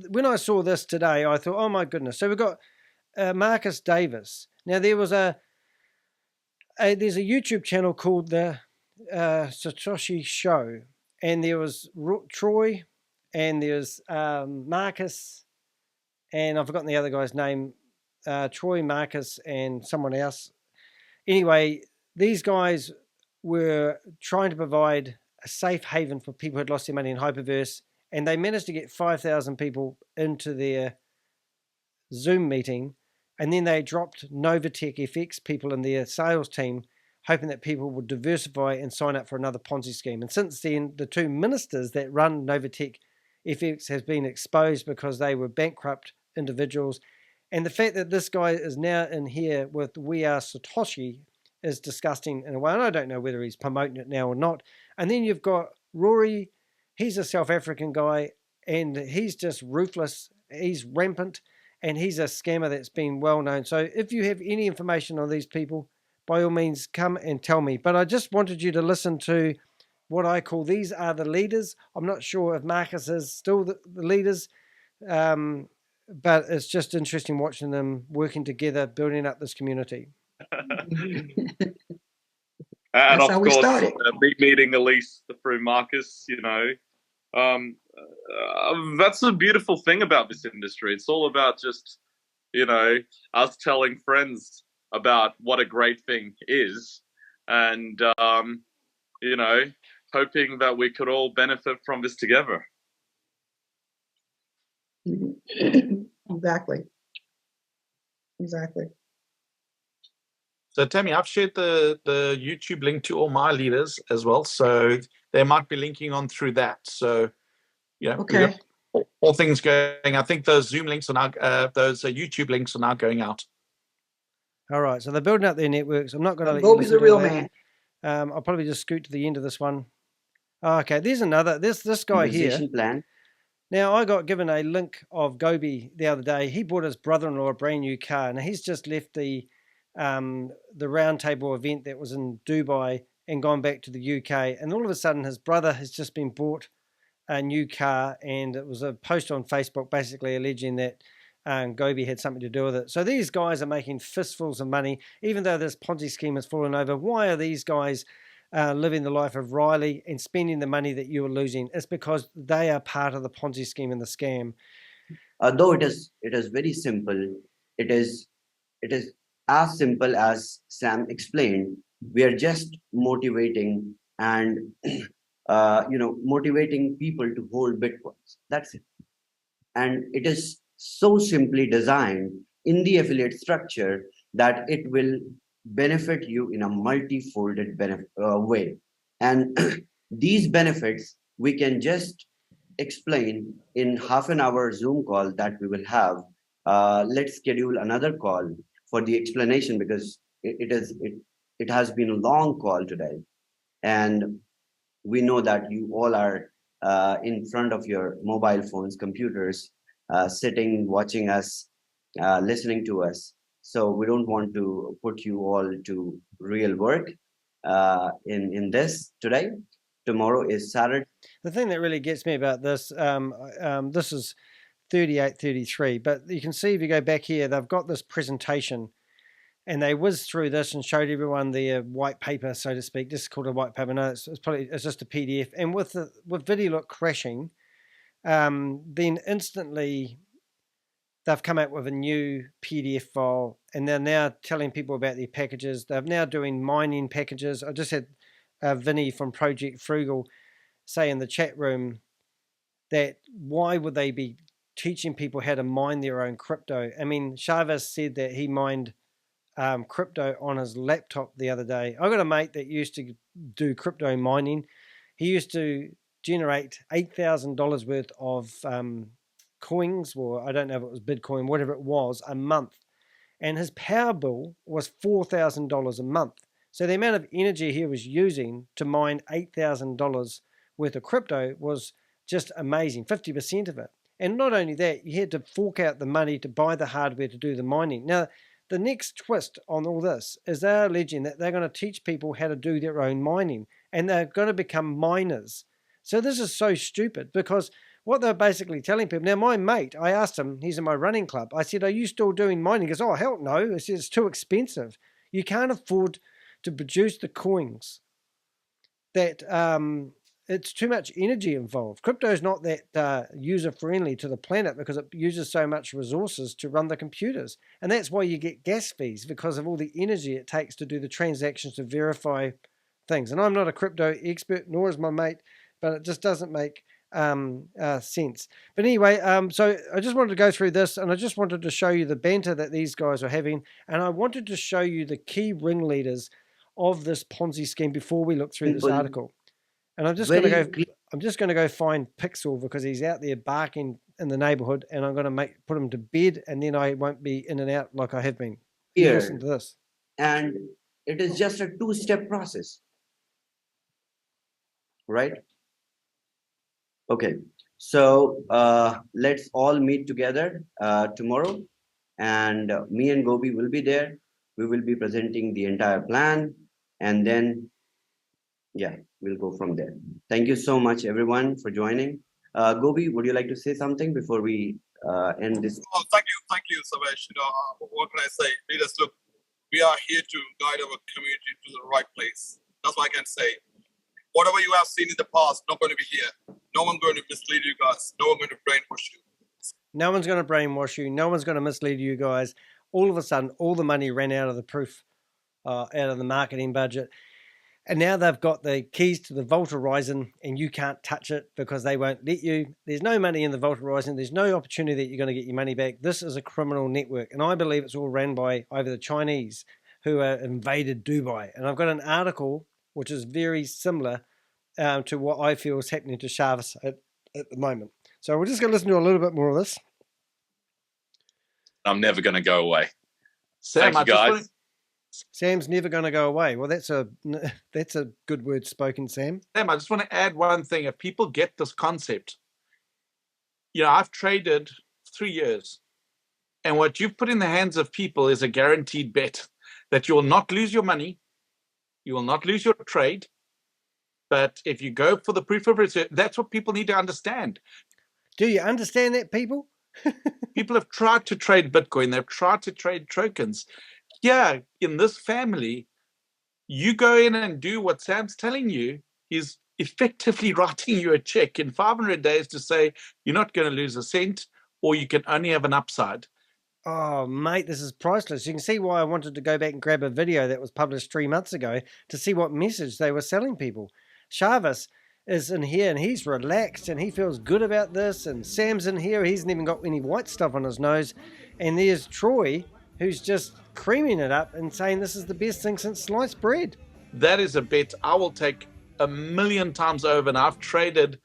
when I saw this today, I thought, oh my goodness. So we've got Marcus Davis. Now there's a YouTube channel called the Satoshi Show, and there was Troy, and there's Marcus. And I've forgotten the other guy's name, Troy, Marcus, and someone else. Anyway, these guys were trying to provide a safe haven for people who had lost their money in Hyperverse, and they managed to get 5,000 people into their Zoom meeting, and then they dropped Novatech FX people in their sales team, hoping that people would diversify and sign up for another Ponzi scheme. And since then, the two ministers that run Novatech FX has been exposed because they were bankrupt individuals, and the fact that this guy is now in here with We Are Satoshi is disgusting in a way, and I don't know whether he's promoting it now or not. And then you've got Rory. He's a South African guy, and he's just ruthless, he's rampant, and he's a scammer that's been well known. So if you have any information on these people, by all means come and tell me. But I just wanted you to listen to what I call, these are the leaders. I'm not sure if Marcus is still the leaders, but it's just interesting watching them working together, building up this community. And That's of how we course, started. me meeting Elise through Marcus, that's the beautiful thing about this industry. It's all about just, us telling friends about what a great thing is, and, hoping that we could all benefit from this together. Exactly. So, Tami, I've shared the YouTube link to all my leaders as well, so they might be linking on through that. So, Okay. all things going. I think those Zoom links are now, those YouTube links are now going out. All right, so they're building up their networks. I'm not going to let Gobi's you a real that. man. I'll probably just scoot to the end of this one. Oh, okay, there's another. This guy here. Plan. Now, I got given a link of Gobi the other day. He bought his brother-in-law a brand new car. Now, he's just left the roundtable event that was in Dubai and gone back to the UK. And all of a sudden, his brother has just been bought a new car, and it was a post on Facebook basically alleging that Gobi had something to do with it. So these guys are making fistfuls of money, even though this Ponzi scheme has fallen over. Why are these guys living the life of Riley and spending the money that you are losing? It's because they are part of the Ponzi scheme and the scam. Though it is very simple. It is as simple as Sam explained. We are just motivating and motivating people to hold Bitcoins. That's it. And it is so simply designed in the affiliate structure that it will benefit you in a multi-folded way. And these benefits we can just explain in half an hour Zoom call that we will have. Let's schedule another call for the explanation, because it has been a long call today, and we know that you all are in front of your mobile phones, computers, sitting, watching us, listening to us. So we don't want to put you all to real work in this today. Tomorrow is Saturday. The thing that really gets me about this, this is 3833, but you can see if you go back here, they've got this presentation and they whizzed through this and showed everyone the white paper, so to speak. This is called a white paper. No, it's just a PDF. And with ViDiLOOK crashing, then instantly they've come out with a new PDF file, and they're now telling people about their packages. They're now doing mining packages. I just had Vinny from Project Frugal say in the chat room that why would they be teaching people how to mine their own crypto? I mean, ShaveZ said that he mined crypto on his laptop the other day. I got a mate that used to do crypto mining. He used to generate $8,000 worth of coins, or I don't know if it was Bitcoin, whatever it was, a month. And his power bill was $4,000 a month. So the amount of energy he was using to mine $8,000 worth of crypto was just amazing, 50% of it. And not only that, you had to fork out the money to buy the hardware to do the mining. Now, the next twist on all this is they're alleging that they're going to teach people how to do their own mining, and they're going to become miners. So this is so stupid, because what they're basically telling people. Now, my mate, I asked him, he's in my running club. I said, are you still doing mining? He goes, oh, hell no. I said, it's too expensive. You can't afford to produce the coins. That it's too much energy involved. Crypto is not that user-friendly to the planet, because it uses so much resources to run the computers. And that's why you get gas fees, because of all the energy it takes to do the transactions to verify things. And I'm not a crypto expert, nor is my mate, but it just doesn't make sense. But anyway, so I just wanted to go through this, and I just wanted to show you the banter that these guys are having, and I wanted to show you the key ringleaders of this Ponzi scheme before we look through this article. And I'm just going to go find Pixel, because he's out there barking in the neighborhood, and I'm going to put him to bed, and then I won't be in and out like I have been. Here, listen to this. And it is just a two-step process, right? Okay, so let's all meet together tomorrow, and me and Gobi will be there. We will be presenting the entire plan, and then Yeah, we'll go from there. Thank you so much, everyone, for joining. Gobi, would you like to say something before we end this? Oh, thank you, Savesh. What can I say? Leaders, look, we are here to guide our community to the right place. That's what I can say. Whatever you have seen in the past, not going to be here. No one's going to mislead you guys. No one's going to brainwash you. No one's going to brainwash you. No one's going to mislead you guys. All of a sudden, all the money ran out of the proof, out of the marketing budget. And now they've got the keys to the Vault Horizon and you can't touch it because they won't let you. There's no money in the Vault Horizon. There's no opportunity that you're going to get your money back. This is a criminal network. And I believe it's all ran by either the Chinese who invaded Dubai. And I've got an article which is very similar to what I feel is happening to ShaveZ at the moment. So we're just going to listen to a little bit more of this. I'm never going to go away. Sam, Thank you, guys. Sam's never going to go away. Well, that's a good word spoken, Sam. Sam, I just want to add one thing. If people get this concept, I've traded 3 years, and what you've put in the hands of people is a guaranteed bet that you will not lose your money, you will not lose your trade. But if you go for the proof of research, that's what people need to understand. Do you understand that, people? People have tried to trade Bitcoin. They've tried to trade tokens. Yeah, in this family, you go in and do what Sam's telling you. He's effectively writing you a check in 500 days to say you're not going to lose a cent, or you can only have an upside. Oh, mate, this is priceless. You can see why I wanted to go back and grab a video that was published 3 months ago to see what message they were selling people. ShaveZ is in here and he's relaxed and he feels good about this. And Sam's in here. He hasn't even got any white stuff on his nose. And there's Troy, who's just creaming it up and saying this is the best thing since sliced bread. That is a bet I will take 1,000,000 times over, and I've traded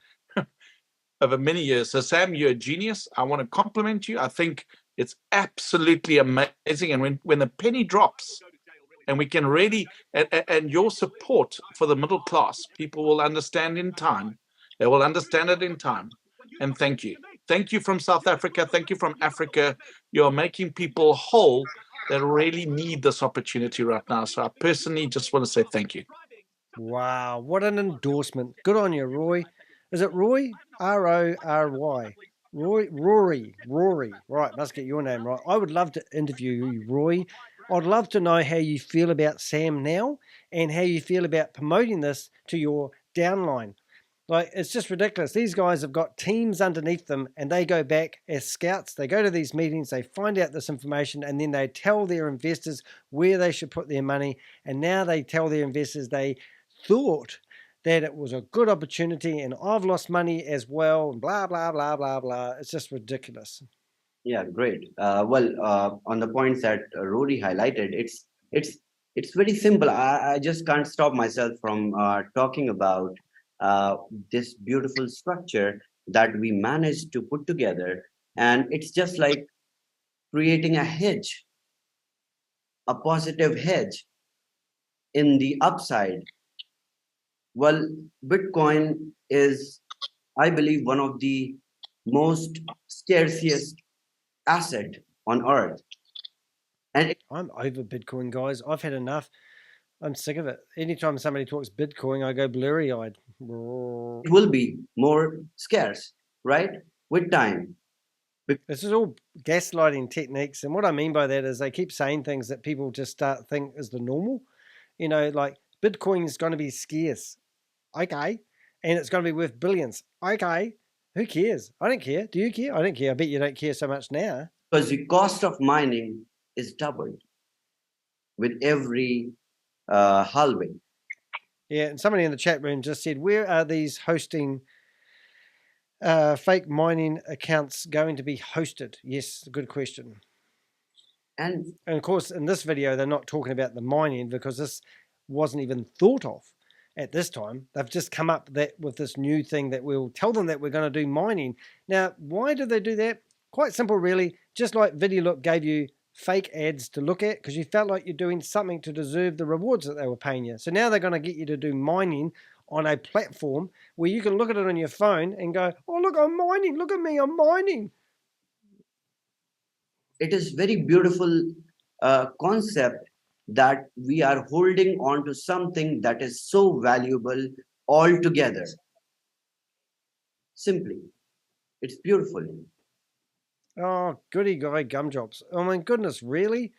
over many years. So Sam, you're a genius. I want to compliment you. I think it's absolutely amazing. And when the penny drops and we can really, and your support for the middle class, people will understand in time. They will understand it in time. And thank you. Thank you from South Africa. Thank you from Africa. You're making people whole that really need this opportunity right now. So I personally just want to say thank you. Wow, what an endorsement. Good on you, Roy. Is it Roy? R-O-R-Y. Rory. Right, must get your name right. I would love to interview you, Roy. I'd love to know how you feel about Sam now and how you feel about promoting this to your downline. Like, it's just ridiculous. These guys have got teams underneath them and they go back as scouts. They go to these meetings, they find out this information, and then they tell their investors where they should put their money. And now they tell their investors they thought that it was a good opportunity and I've lost money as well, and blah, blah, blah, blah, blah. It's just ridiculous. Yeah, great. On the points that Rory highlighted, it's very simple. I just can't stop myself from talking about this beautiful structure that we managed to put together. And it's just like creating a hedge, a positive hedge in the upside. Well, Bitcoin is, I believe, one of the most scarcest asset on earth. And I'm over Bitcoin, guys. I've had enough. I'm sick of it. Anytime somebody talks Bitcoin, I go blurry-eyed. It will be more scarce, right? With time. This is all gaslighting techniques. And what I mean by that is they keep saying things that people just start think is the normal. Like Bitcoin is going to be scarce. Okay. And it's going to be worth billions. Okay. Who cares? I don't care. Do you care? I don't care. I bet you don't care so much now. Because the cost of mining is doubled with every halving. Yeah, and somebody in the chat room just said, where are these hosting fake mining accounts going to be hosted? Yes, good question. And of course, in this video, they're not talking about the mining because this wasn't even thought of at this time. They've just come up with this new thing that we'll tell them that we're going to do mining. Now, why did they do that? Quite simple, really. Just like ViDiLOOK gave you fake ads to look at because you felt like you're doing something to deserve the rewards that they were paying you. So now they're going to get you to do mining on a platform where you can look at it on your phone and go, oh, look, I'm mining. Look at me, I'm mining. It is very beautiful concept that we are holding on to something that is so valuable altogether. Simply. It's beautiful. Oh, goody guy gumdrops. Oh my goodness, really?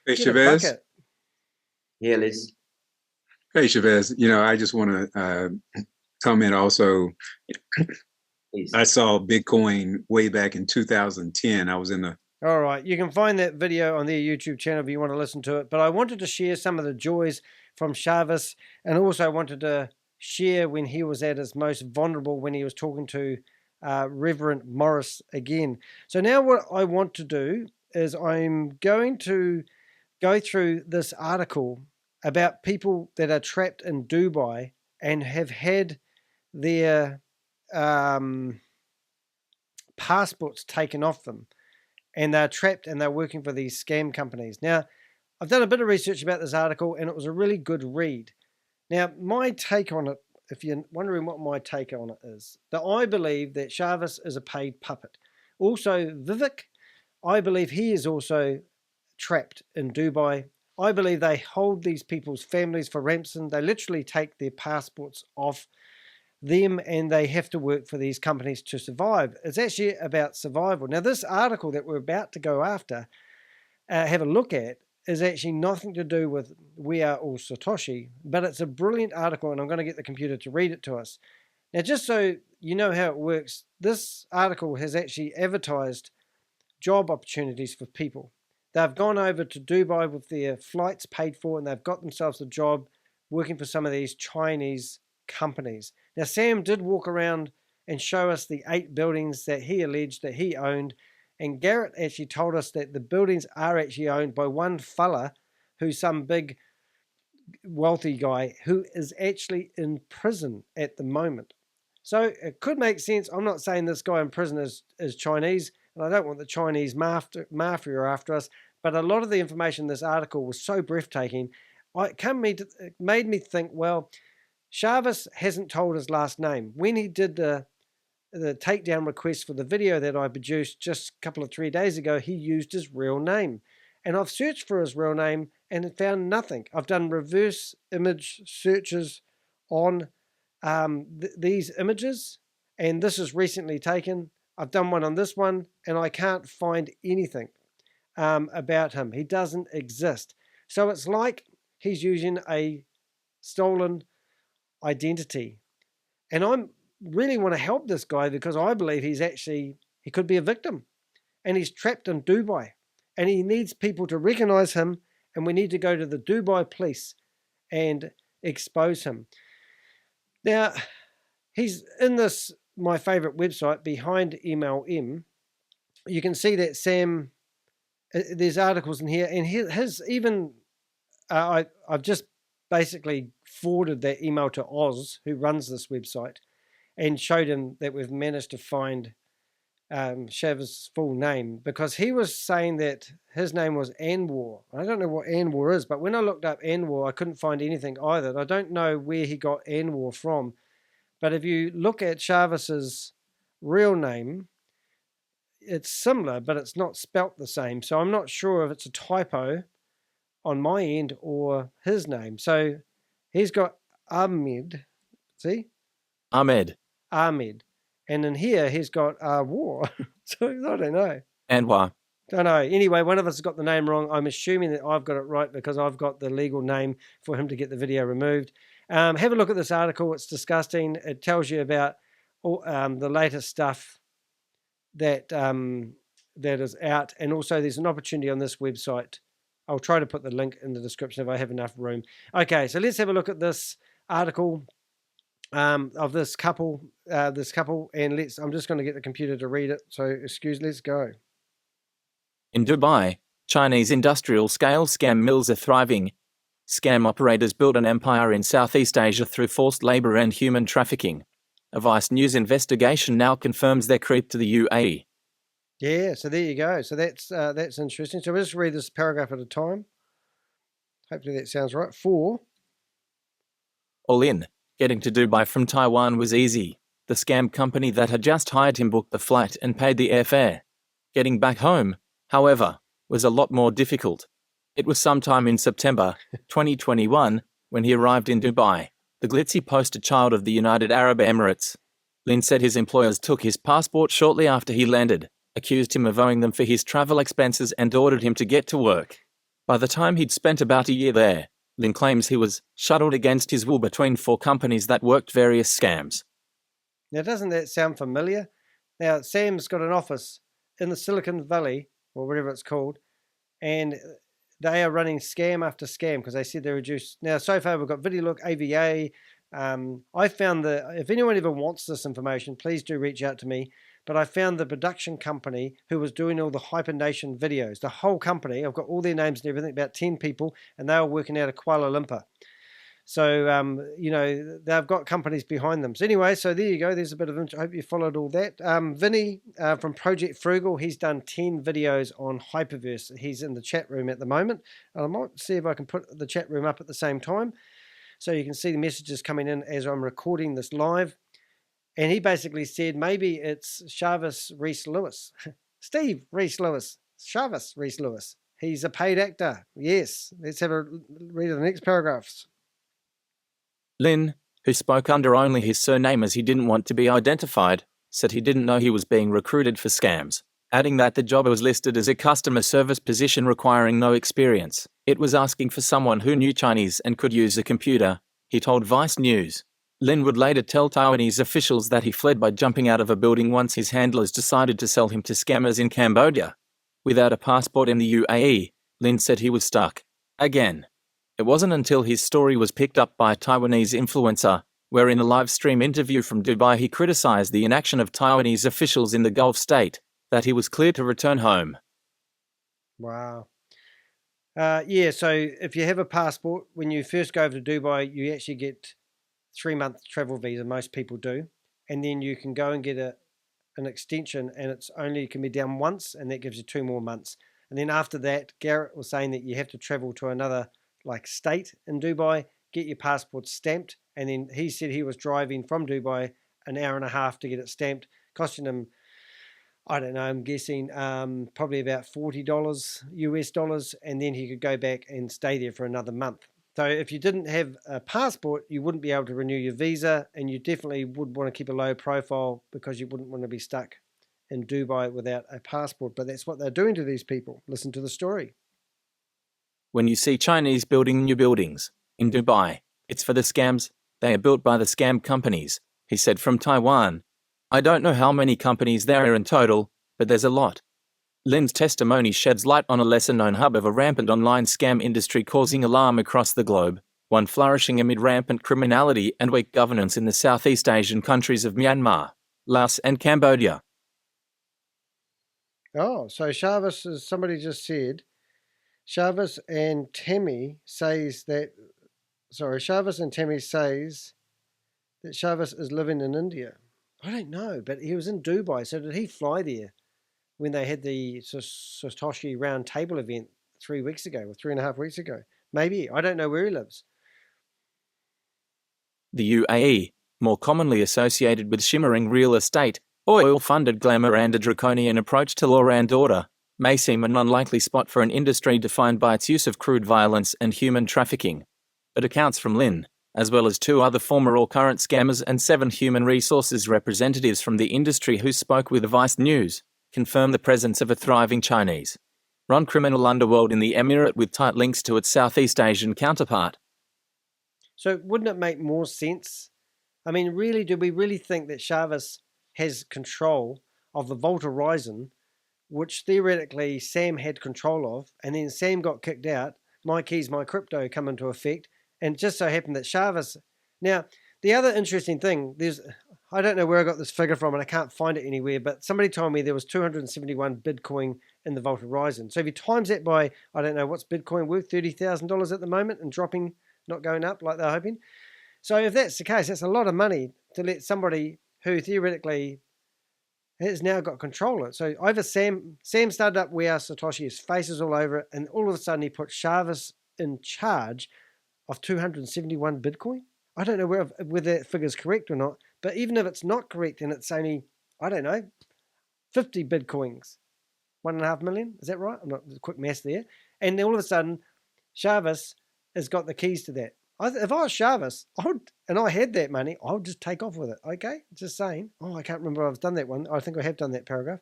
Hey, Get a ShaveZ. bucket. Here, Liz. Hey, ShaveZ. I just want to comment also. Please. I saw Bitcoin way back in 2010. I was in the All right, you can find that video on their YouTube channel if you want to listen to it. But I wanted to share some of the joys from ShaveZ, and also wanted to share when he was at his most vulnerable, when he was talking to Reverend Maurice again. So now what I want to do is I'm going to go through this article about people that are trapped in Dubai and have had their passports taken off them, and they're trapped and they're working for these scam companies. Now, I've done a bit of research about this article, and it was a really good read. Now, my take on it, if you're wondering what my take on it is, that I believe that ShaveZ is a paid puppet. Also, ViDiLOOK, I believe he is also trapped in Dubai. I believe they hold these people's families for ransom. They literally take their passports off them, and they have to work for these companies to survive. It's actually about survival. Now, this article that we're about to go after, have a look at, is actually nothing to do with We Are All Satoshi, but it's a brilliant article, and I'm going to get the computer to read it to us. Now, just so you know how it works, this article has actually advertised job opportunities for people. They've gone over to Dubai with their flights paid for, and they've got themselves a job working for some of these Chinese companies. Now, Sam did walk around and show us the 8 buildings that he alleged that he owned, and Garrett actually told us that the buildings are actually owned by one fella who's some big wealthy guy who is actually in prison at the moment. So it could make sense. I'm not saying this guy in prison is Chinese, and I don't want the Chinese mafia after us, but a lot of the information in this article was so breathtaking. It made me think, well, ShaveZ hasn't told his last name. When he did the takedown request for the video that I produced just a couple of 3 days ago, he used his real name. And I've searched for his real name and found nothing. I've done reverse image searches on these images, and this is recently taken. I've done one on this one, and I can't find anything about him. He doesn't exist. So it's like he's using a stolen identity. And I really want to help this guy because I believe he could be a victim, and he's trapped in Dubai, and he needs people to recognize him, and we need to go to the Dubai police and expose him. Now, he's in this, my favorite website, BeHindMLM. You can see that Sam, there's articles in here, and his even, I've just basically forwarded that email to Oz, who runs this website, and showed him that we've managed to find ShaveZ's full name, because he was saying that his name was Anwar. I don't know what Anwar is, but when I looked up Anwar, I couldn't find anything either. I don't know where he got Anwar from, but if you look at ShaveZ's real name, it's similar, but it's not spelt the same. So I'm not sure if it's a typo on my end or his name. So he's got Ahmed, see? Ahmed. And in here, he's got War. So I don't know. Anwar. Don't know. Anyway, one of us has got the name wrong. I'm assuming that I've got it right because I've got the legal name for him to get the video removed. Have a look at this article. It's disgusting. It tells you about all, the latest stuff that that is out. And also there's an opportunity on this website. I'll try to put the link in the description if I have enough room. Okay, so let's have a look at this article of this couple, and I'm just going to get the computer to read it. So let's go. In Dubai, Chinese industrial-scale scam mills are thriving. Scam operators build an empire in Southeast Asia through forced labor and human trafficking. A Vice News investigation now confirms their creep to the UAE. Yeah, so there you go. So that's interesting. So we'll just read this paragraph at a time. Hopefully that sounds right. 4. All in, getting to Dubai from Taiwan was easy. The scam company that had just hired him booked the flight and paid the airfare. Getting back home, however, was a lot more difficult. It was sometime in September 2021 when he arrived in Dubai, the glitzy poster child of the United Arab Emirates. Lin said his employers took his passport shortly after he landed, accused him of owing them for his travel expenses and ordered him to get to work. By the time he'd spent about a year there, Lin claims he was shuttled against his will between 4 companies that worked various scams. Now, doesn't that sound familiar? Now, Sam's got an office in the Silicon Valley, or whatever it's called, and they are running scam after scam because they said they reduced. Now, so far, we've got ViDiLOOK, AVA. I found if anyone ever wants this information, please do reach out to me. But I found the production company who was doing all the Hypernation videos. The whole company, I've got all their names and everything, about 10 people, and they were working out of Kuala Lumpur. So, you know, they've got companies behind them. So anyway, so there you go. There's a bit of, I hope you followed all that. Vinny from Project Frugal, he's done 10 videos on Hyperverse. He's in the chat room at the moment. I might see if I can put the chat room up at the same time, so you can see the messages coming in as I'm recording this live. And he basically said maybe it's Shavis Reese-Lewis. Steve Reese-Lewis. Shavis Reese-Lewis. He's a paid actor. Yes. Let's have a read of the next paragraphs. Lin, who spoke under only his surname as he didn't want to be identified, said he didn't know he was being recruited for scams, adding that the job was listed as a customer service position requiring no experience. It was asking for someone who knew Chinese and could use a computer, he told Vice News. Lin would later tell Taiwanese officials that he fled by jumping out of a building once his handlers decided to sell him to scammers in Cambodia. Without a passport in the UAE, Lin said he was stuck. Again. It wasn't until his story was picked up by a Taiwanese influencer, where in a live stream interview from Dubai he criticized the inaction of Taiwanese officials in the Gulf state, that he was cleared to return home. Wow. Yeah, so if you have a passport, when you first go over to Dubai, you actually get 3-month travel visa, most people do, and then you can go and get an extension, and it's only can be done once, and that gives you 2 more months. And then after that, Garrett was saying that you have to travel to another state in Dubai, get your passport stamped, and then he said he was driving from Dubai an hour and a half to get it stamped, costing him, I don't know, I'm guessing probably about $40 US dollars, and then he could go back and stay there for another month. So if you didn't have a passport, you wouldn't be able to renew your visa, and you definitely would want to keep a low profile because you wouldn't want to be stuck in Dubai without a passport. But that's what they're doing to these people. Listen to the story. When you see Chinese building new buildings in Dubai, it's for the scams. They are built by the scam companies, he said from Taiwan. I don't know how many companies there are in total, but there's a lot. Lin's testimony sheds light on a lesser-known hub of a rampant online scam industry causing alarm across the globe, one flourishing amid rampant criminality and weak governance in the Southeast Asian countries of Myanmar, Laos and Cambodia. Oh, so Shavis, as somebody just said, Shavis and Tami says that Shavis is living in India. I don't know, but he was in Dubai, so did he fly there when they had the Satoshi round table event 3 weeks ago, or 3.5 weeks ago? Maybe. I don't know where he lives. The UAE, more commonly associated with shimmering real estate, oil-funded glamour and a draconian approach to law and order, may seem an unlikely spot for an industry defined by its use of crude violence and human trafficking. But accounts from Lin, as well as 2 other former or current scammers and 7 human resources representatives from the industry who spoke with Vice News, confirm the presence of a thriving Chinese run criminal underworld in the Emirate with tight links to its Southeast Asian counterpart. So wouldn't it make more sense? I mean, really, do we really think that Shavis has control of the Vault Horizon, which theoretically Sam had control of, and then Sam got kicked out, My Keys, My Crypto come into effect, and it just so happened that Shavis... Now, the other interesting thing, I don't know where I got this figure from, and I can't find it anywhere, but somebody told me there was 271 Bitcoin in the Vault Horizon. So if you times that by, I don't know, what's Bitcoin worth, $30,000 at the moment, and dropping, not going up like they're hoping. So if that's the case, that's a lot of money to let somebody who theoretically has now got control of it. So over Sam started up We Are Satoshi, his face is all over it, and all of a sudden he put Shavis in charge of 271 Bitcoin. I don't know whether that figure's correct or not, but even if it's not correct and it's only, I don't know, 50 Bitcoins, 1.5 million, is that right? I'm not quick maths there. And then all of a sudden, ShaveZ has got the keys to that. If I was ShaveZ, and I had that money, I would just take off with it. Okay, just saying. Oh, I can't remember if I've done that one. I think I have done that paragraph.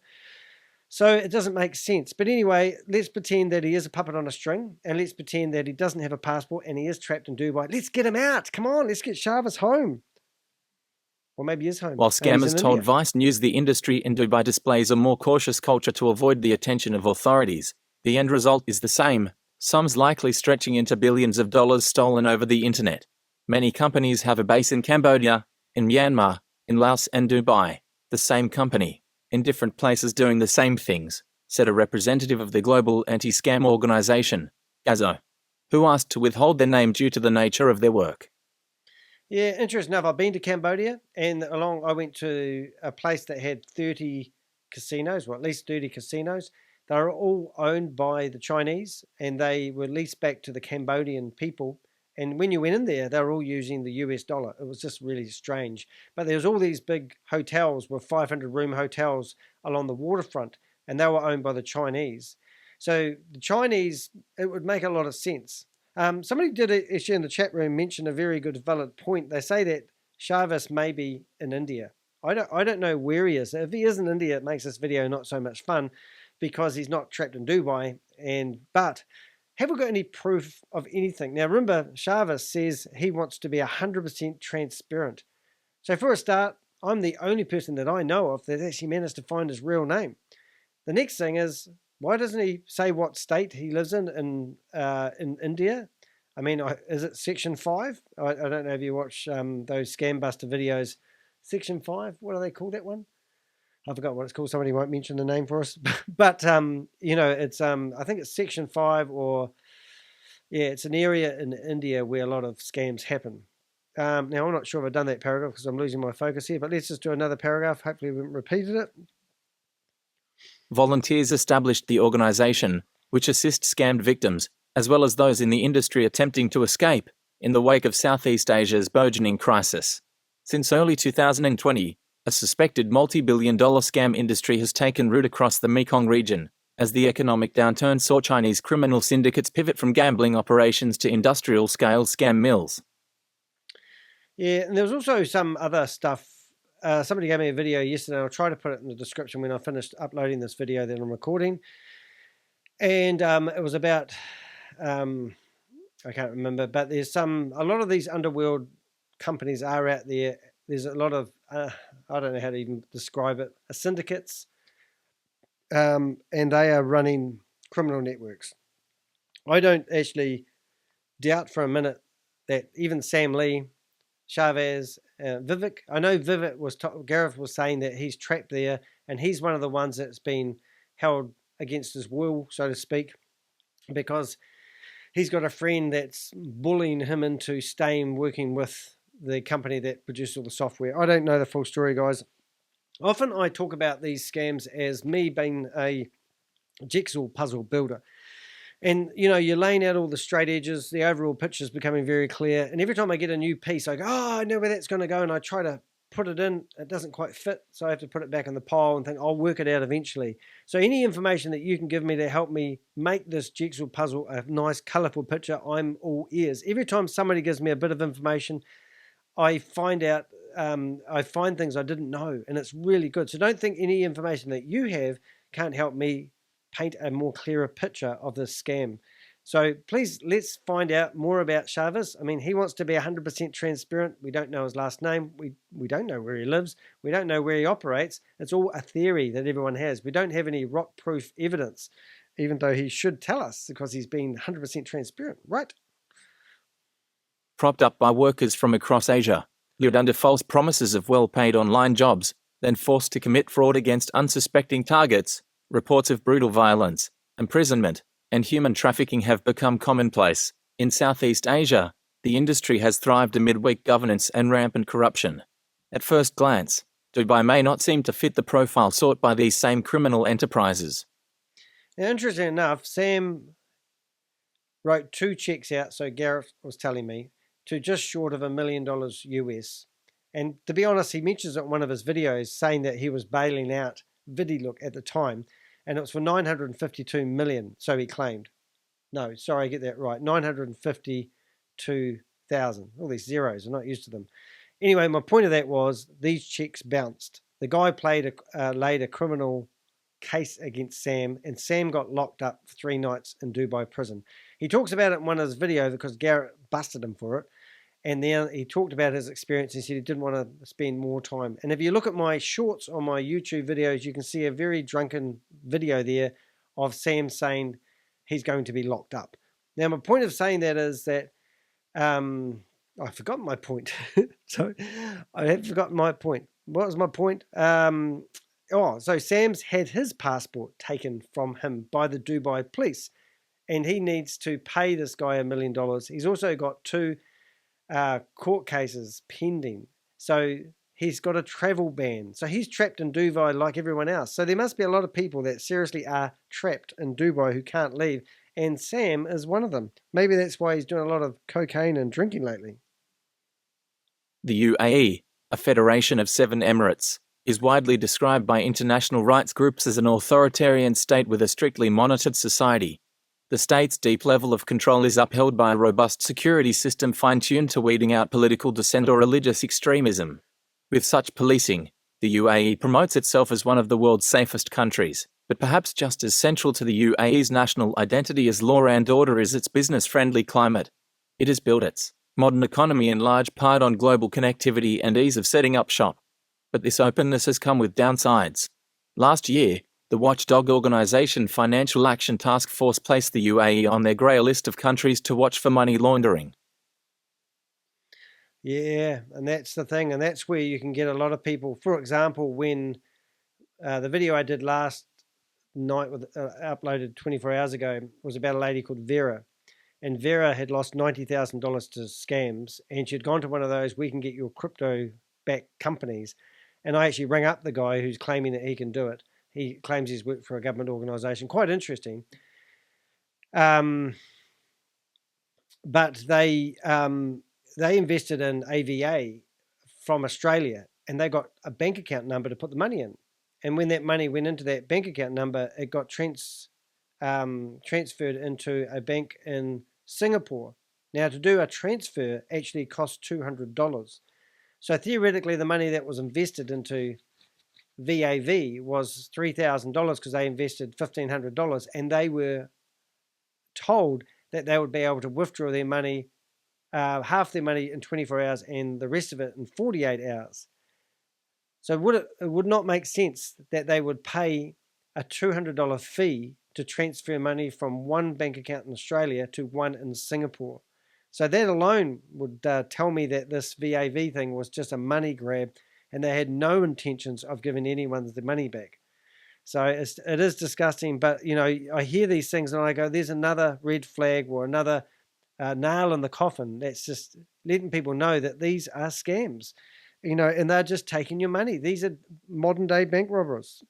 So it doesn't make sense. But anyway, let's pretend that he is a puppet on a string, and let's pretend that he doesn't have a passport and he is trapped in Dubai. Let's get him out. Come on, let's get ShaveZ home. Or maybe he is home. While Maybe he's scammers in told India. Vice News the industry in Dubai displays a more cautious culture to avoid the attention of authorities, the end result is the same, sums likely stretching into billions of dollars stolen over the internet. Many companies have a base in Cambodia, in Myanmar, in Laos and Dubai. The same company, in different places doing the same things, said a representative of the global anti-scam organization, GAZO, who asked to withhold their name due to the nature of their work. Yeah, interesting enough, I've been to Cambodia, and I went to a place that had 30 casinos, or at least 30 casinos. They were all owned by the Chinese, and they were leased back to the Cambodian people. And when you went in there, they were all using the US dollar. It was just really strange. But there was all these big hotels with 500-room hotels along the waterfront, and they were owned by the Chinese. So the Chinese, it would make a lot of sense. Somebody did actually in the chat room mention a very good valid point. They say that ShaveZ may be in India. I don't know where he is. If he is in India, it makes this video not so much fun because he's not trapped in Dubai. But have we got any proof of anything? Now remember, ShaveZ says he wants to be 100% transparent. So for a start, I'm the only person that I know of that actually managed to find his real name. The next thing is, why doesn't he say what state he lives in India? I mean, is it Section 5? I don't know if you watch those Scam Buster videos. Section 5? What do they call that one? I forgot what it's called. Somebody might mention the name for us. But, you know, it's I think it's Section 5 or, yeah, it's an area in India where a lot of scams happen. Now, I'm not sure if I've done that paragraph because I'm losing my focus here, but let's just do another paragraph. Hopefully we haven't repeated it. Volunteers established the organization, which assists scammed victims, as well as those in the industry attempting to escape, in the wake of Southeast Asia's burgeoning crisis. Since early 2020, a suspected multi-billion-dollar scam industry has taken root across the Mekong region, as the economic downturn saw Chinese criminal syndicates pivot from gambling operations to industrial-scale scam mills. Yeah, and there was also some other stuff. Somebody gave me a video yesterday. I'll try to put it in the description when I finished uploading this video that I'm recording. And it was about, I can't remember, but there's a lot of these underworld companies are out there. There's a lot of, I don't know how to even describe it, syndicates, and they are running criminal networks. I don't actually doubt for a minute that even Sam Lee, ShaveZ, ViDiLOOK. I know Gareth was saying that he's trapped there, and he's one of the ones that's been held against his will, so to speak, because he's got a friend that's bullying him into staying working with the company that produced all the software. I don't know the full story, guys. Often I talk about these scams as me being a jigsaw puzzle builder. And, you know, you're laying out all the straight edges, the overall picture is becoming very clear. And every time I get a new piece, I go, oh, I know where that's going to go. And I try to put it in. It doesn't quite fit. So I have to put it back in the pile and think, I'll work it out eventually. So any information that you can give me to help me make this jigsaw puzzle a nice, colourful picture, I'm all ears. Every time somebody gives me a bit of information, I find out, I find things I didn't know. And it's really good. So don't think any information that you have can't help me paint a more clearer picture of this scam. So please, let's find out more about ShaveZ. I mean, he wants to be 100% transparent. We don't know his last name. We don't know where he lives. We don't know where he operates. It's all a theory that everyone has. We don't have any rock-proof evidence, even though he should tell us because he's been 100% transparent, right? Propped up by workers from across Asia, lured under false promises of well-paid online jobs, then forced to commit fraud against unsuspecting targets, reports of brutal violence, imprisonment, and human trafficking have become commonplace. In Southeast Asia, the industry has thrived amid weak governance and rampant corruption. At first glance, Dubai may not seem to fit the profile sought by these same criminal enterprises. Now, interesting enough, Sam wrote 2 checks out, so Gareth was telling me, to just short of $1 million US. And to be honest, he mentions it in one of his videos saying that he was bailing out ViDiLOOK at the time, and it was for $952 million, so he claimed. No, sorry, I get that right. 952,000. All these zeros, I'm not used to them. Anyway, my point of that was these checks bounced. The guy laid a criminal case against Sam, and Sam got locked up for 3 nights in Dubai prison. He talks about it in one of his videos because Garrett busted him for it. And then he talked about his experience and said he didn't want to spend more time. And if you look at my shorts on my YouTube videos, you can see a very drunken video there of Sam saying he's going to be locked up. Now, my point of saying that is that I've forgotten my point. So I have forgotten my point. What was my point? So Sam's had his passport taken from him by the Dubai police, and he needs to pay this guy $1 million. He's also got 2 court cases pending. So he's got a travel ban. So he's trapped in Dubai like everyone else. So there must be a lot of people that seriously are trapped in Dubai who can't leave. And Sam is one of them. Maybe that's why he's doing a lot of cocaine and drinking lately. The UAE, a federation of 7 emirates, is widely described by international rights groups as an authoritarian state with a strictly monitored society. The state's deep level of control is upheld by a robust security system fine-tuned to weeding out political dissent or religious extremism. With such policing, the UAE promotes itself as one of the world's safest countries, but perhaps just as central to the UAE's national identity as law and order is its business-friendly climate. It has built its modern economy in large part on global connectivity and ease of setting up shop. But this openness has come with downsides. Last year, the watchdog organisation Financial Action Task Force placed the UAE on their grey list of countries to watch for money laundering. Yeah, and that's the thing, and that's where you can get a lot of people. For example, when the video I did last night, uploaded 24 hours ago, was about a lady called Vera. And Vera had lost $90,000 to scams, and she'd gone to one of those, we can get your crypto-backed companies. And I actually rang up the guy who's claiming that he can do it. He claims he's worked for a government organisation. Quite interesting. But they invested in AVA from Australia, and they got a bank account number to put the money in. And when that money went into that bank account number, it got transferred into a bank in Singapore. Now, to do a transfer actually cost $200. So theoretically, the money that was invested into VAV was $3,000 because they invested $1,500, and they were told that they would be able to withdraw their money, half their money in 24 hours and the rest of it in 48 hours. So it would not make sense that they would pay a $200 fee to transfer money from one bank account in Australia to one in Singapore. So that alone would tell me that this VAV thing was just a money grab, and they had no intentions of giving anyone the money back. So it is disgusting, but you know, I hear these things and I go, there's another red flag or another nail in the coffin. That's just letting people know that these are scams, you know, and they're just taking your money. These are modern day bank robbers.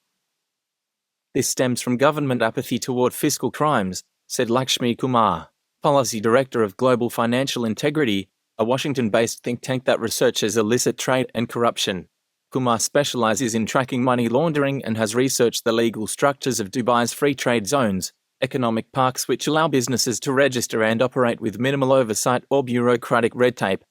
This stems from government apathy toward fiscal crimes, said Lakshmi Kumar, Policy Director of Global Financial Integrity, a Washington-based think tank that researches illicit trade and corruption. Kumar specializes in tracking money laundering and has researched the legal structures of Dubai's free trade zones, economic parks which allow businesses to register and operate with minimal oversight or bureaucratic red tape.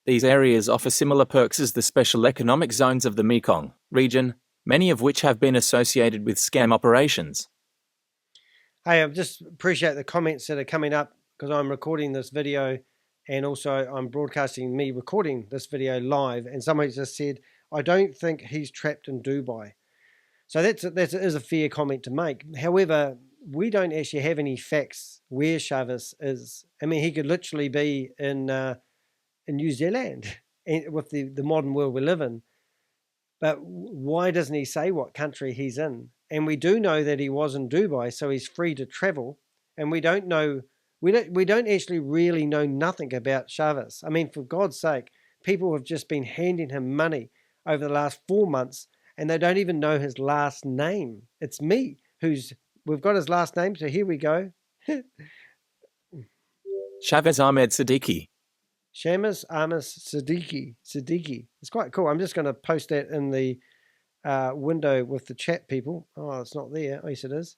These areas offer similar perks as the special economic zones of the Mekong region, many of which have been associated with scam operations. Hey, I just appreciate the comments that are coming up because I'm recording this video and also I'm broadcasting me recording this video live, and somebody just said, I don't think he's trapped in Dubai. So that is a fair comment to make. However, we don't actually have any facts where ShaveZ is. I mean, he could literally be in New Zealand with the modern world we live in. But why doesn't he say what country he's in? And we do know that he was in Dubai, so he's free to travel. And we don't know, we don't actually really know nothing about ShaveZ. I mean, for God's sake, people have just been handing him money over the last 4 months, and they don't even know his last name. It's me we've got his last name, so here we go. ShaveZ Ahmed Siddiqui. ShaveZ Ahmed Siddiqui. It's quite cool. I'm just going to post that in the window with the chat people. Oh, it's not there. Oh, yes, it is.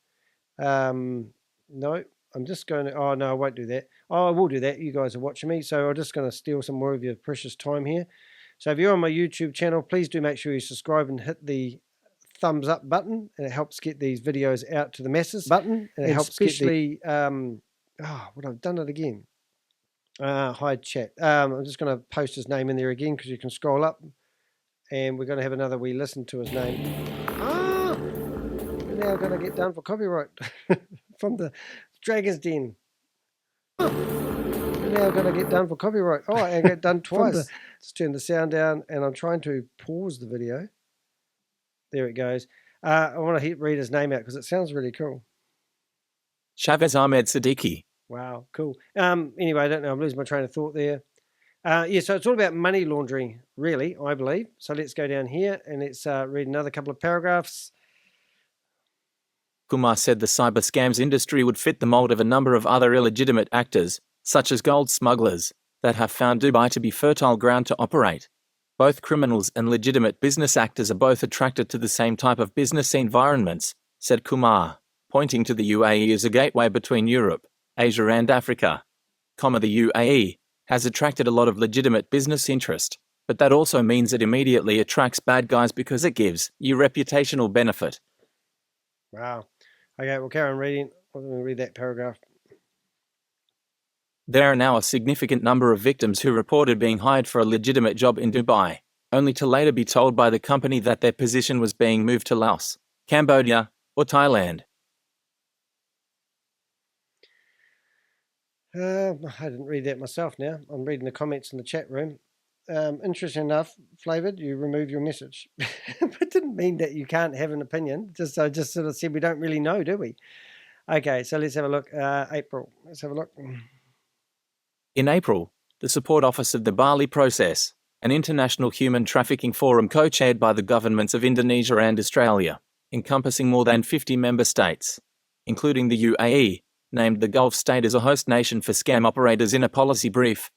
No, I'm just going to, oh no, I won't do that. Oh, I will do that. You guys are watching me. So I'm just going to steal some more of your precious time here. So if you're on my YouTube channel, please do make sure you subscribe and hit the thumbs up button, and it helps get these videos out to the masses. And it helps especially, I've done it again. Hide chat. I'm just going to post his name in there again because you can scroll up, and we're going to have another wee listen to his name. We're now going to get done for copyright from the Dragon's Den. We're now going to get done for copyright. Oh, I get done twice. Just turn the sound down, and I'm trying to pause the video. There it goes. I want to read his name out because it sounds really cool. ShaveZ Ahmed Siddiqui. Wow, cool. Anyway, I don't know. I'm losing my train of thought there. So it's all about money laundering, really, I believe. So let's go down here and let's read another couple of paragraphs. Kumar said the cyber scams industry would fit the mold of a number of other illegitimate actors, such as gold smugglers, that have found Dubai to be fertile ground to operate. Both criminals and legitimate business actors are both attracted to the same type of business environments, said Kumar, pointing to the UAE as a gateway between Europe, Asia and Africa. The UAE has attracted a lot of legitimate business interest, but that also means it immediately attracts bad guys because it gives you reputational benefit. Wow. Okay, we'll carry on reading. I'm going to read that paragraph. There are now a significant number of victims who reported being hired for a legitimate job in Dubai, only to later be told by the company that their position was being moved to Laos, Cambodia, or Thailand. I didn't read that myself now. I'm reading the comments in the chat room. Interesting enough, Flavoured, you remove your message. It didn't mean that you can't have an opinion. I just sort of said we don't really know, do we? Okay, so let's have a look. April, let's have a look. In April, the Support Office of the Bali Process, an international human trafficking forum co-chaired by the governments of Indonesia and Australia, encompassing more than 50 member states, including the UAE, named the Gulf state as a host nation for scam operators in a policy brief.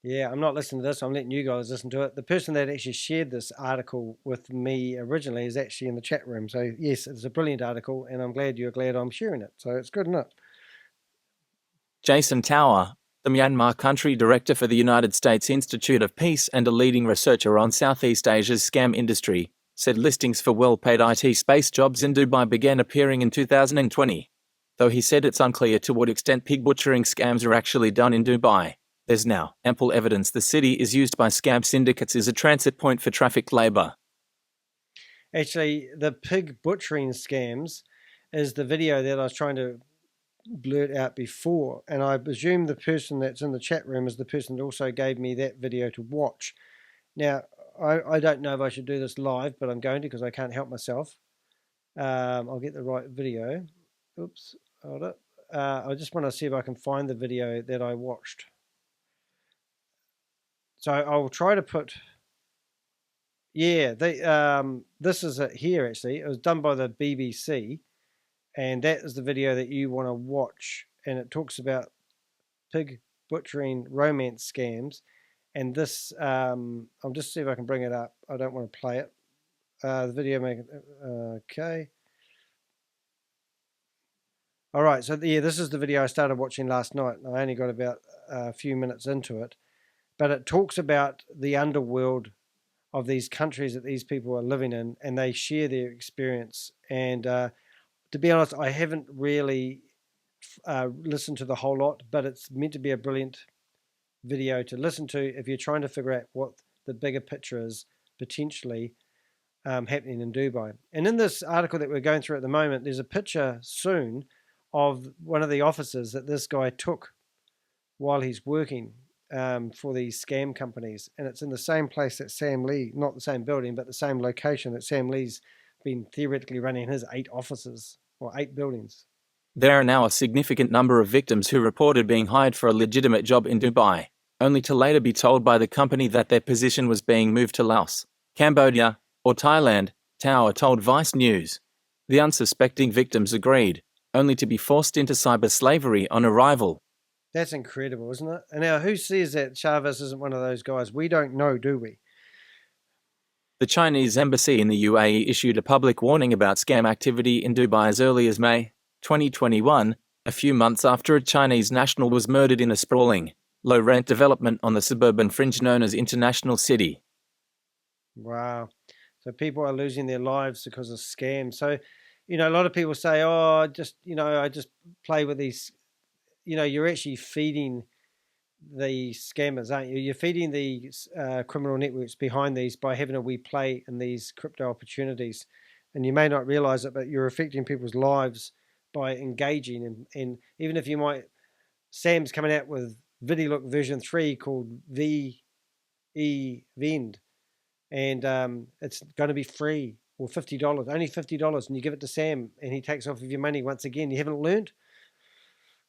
Yeah, I'm not listening to this. I'm letting you guys listen to it. The person that actually shared this article with me originally is actually in the chat room. So, yes, it's a brilliant article, and I'm glad you're glad I'm sharing it. So it's good enough. Jason Tower, the Myanmar country director for the United States Institute of Peace and a leading researcher on Southeast Asia's scam industry, said listings for well-paid IT space jobs in Dubai began appearing in 2020. Though he said it's unclear to what extent pig butchering scams are actually done in Dubai, there's now ample evidence the city is used by scam syndicates as a transit point for trafficked labour. Actually, the pig butchering scams is the video that I was trying to blurt out before, and I presume the person that's in the chat room is the person that also gave me that video to watch. Now, I don't know if I should do this live, but I'm going to because I can't help myself. I'll get the right video. Oops, hold it. I just want to see if I can find the video that I watched. So I'll try to put... Yeah, this is it here, actually. It was done by the BBC. And that is the video that you want to watch. And it talks about pig butchering romance scams. And this, I'll just see if I can bring it up. I don't want to play it. The video okay. All right, so yeah, this is the video I started watching last night. I only got about a few minutes into it. But it talks about the underworld of these countries that these people are living in. And they share their experience. And to be honest, I haven't really listened to the whole lot, but it's meant to be a brilliant video to listen to if you're trying to figure out what the bigger picture is potentially happening in Dubai. And in this article that we're going through at the moment, there's a picture soon of one of the offices that this guy took while he's working for these scam companies. And it's in the same place that Sam Lee, not the same building, but the same location that Sam Lee's been theoretically running his 8 offices or 8 buildings. There are now a significant number of victims who reported being hired for a legitimate job in Dubai, only to later be told by the company that their position was being moved to Laos, Cambodia, or Thailand, Tower told Vice News. The unsuspecting victims agreed, only to be forced into cyber slavery on arrival. That's incredible, isn't it? And now who says that ShaveZ isn't one of those guys? We don't know, do we? The Chinese embassy in the UAE issued a public warning about scam activity in Dubai as early as May, 2021, a few months after a Chinese national was murdered in a sprawling, low-rent development on the suburban fringe known as International City. Wow. So people are losing their lives because of scams. So, a lot of people say, oh, I just play with these. You're actually feeding the scammers, aren't you? You're feeding the criminal networks behind these by having a wee play in these crypto opportunities. And you may not realize it, but you're affecting people's lives by engaging. And even if Sam's coming out with ViDiLOOK version 3 called VeVend. And it's going to be free, or $50, only $50. And you give it to Sam and he takes off of your money once again. You haven't learned?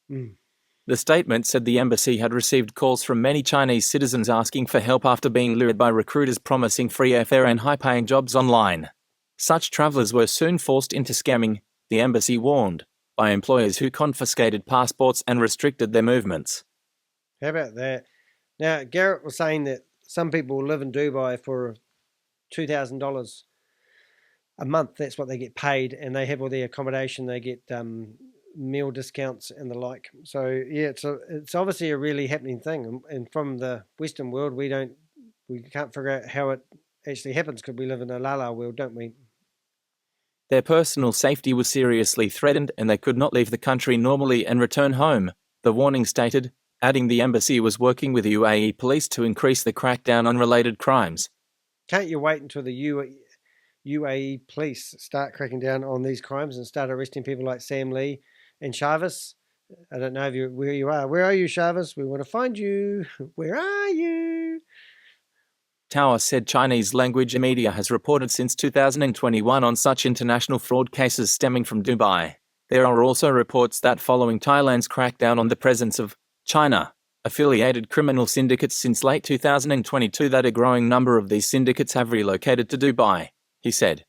The statement said the embassy had received calls from many Chinese citizens asking for help after being lured by recruiters promising free airfare and high-paying jobs online. Such travellers were soon forced into scamming, the embassy warned, by employers who confiscated passports and restricted their movements. How about that? Now, Garrett was saying that some people live in Dubai for $2,000 a month. That's what they get paid, and they have all their accommodation. They get meal discounts and the like. So yeah, it's obviously a really happening thing. And from the Western world, we can't figure out how it actually happens because we live in a la-la world, don't we? Their personal safety was seriously threatened and they could not leave the country normally and return home, the warning stated, adding the embassy was working with UAE police to increase the crackdown on related crimes. Can't you wait until the UAE police start cracking down on these crimes and start arresting people like Sam Lee and ShaveZ? I don't know where you are. Where are you, ShaveZ? We want to find you. Where are you? Tower said Chinese language media has reported since 2021 on such international fraud cases stemming from Dubai. There are also reports that following Thailand's crackdown on the presence of China-affiliated criminal syndicates since late 2022 that a growing number of these syndicates have relocated to Dubai, he said.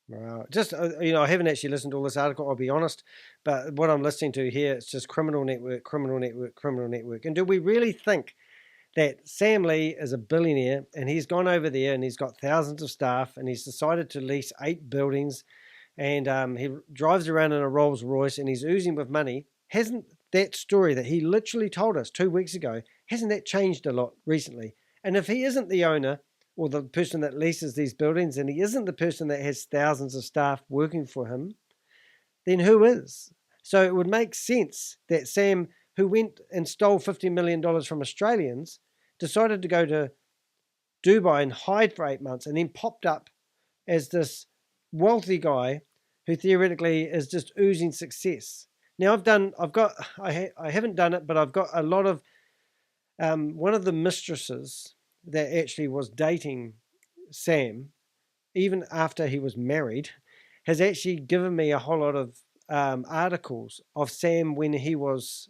Wow. Just, I haven't actually listened to all this article, I'll be honest, but what I'm listening to here, it's just criminal network, criminal network, criminal network. And do we really think that Sam Lee is a billionaire and he's gone over there and he's got thousands of staff and he's decided to lease 8 buildings and he drives around in a Rolls Royce and he's oozing with money? Hasn't that story that he literally told us 2 weeks ago, hasn't that changed a lot recently? And if he isn't the owner or the person that leases these buildings and he isn't the person that has thousands of staff working for him, then who is? So it would make sense that Sam, who went and stole $50 million from Australians, decided to go to Dubai and hide for 8 months and then popped up as this wealthy guy who theoretically is just oozing success. Now I haven't done it, but I've got a lot of, one of the mistresses that actually was dating Sam, even after he was married, has actually given me a whole lot of articles of Sam when he was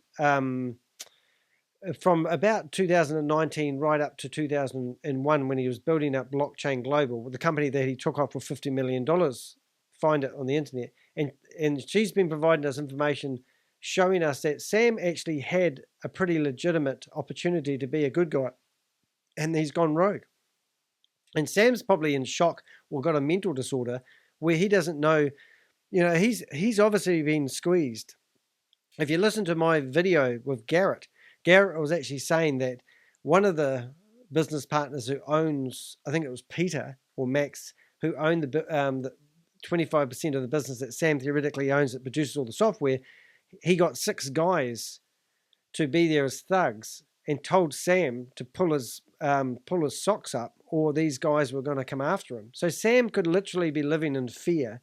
from about 2019 right up to 2001 when he was building up Blockchain Global, the company that he took off for $50 million. Find it on the internet. And she's been providing us information showing us that Sam actually had a pretty legitimate opportunity to be a good guy. And he's gone rogue. And Sam's probably in shock or got a mental disorder where he doesn't know, he's obviously been squeezed. If you listen to my video with Garrett was actually saying that one of the business partners who owns, I think it was Peter or Max, who owned the 25% of the business that Sam theoretically owns that produces all the software, he got 6 guys to be there as thugs and told Sam to pull his socks up or these guys were going to come after him. So Sam could literally be living in fear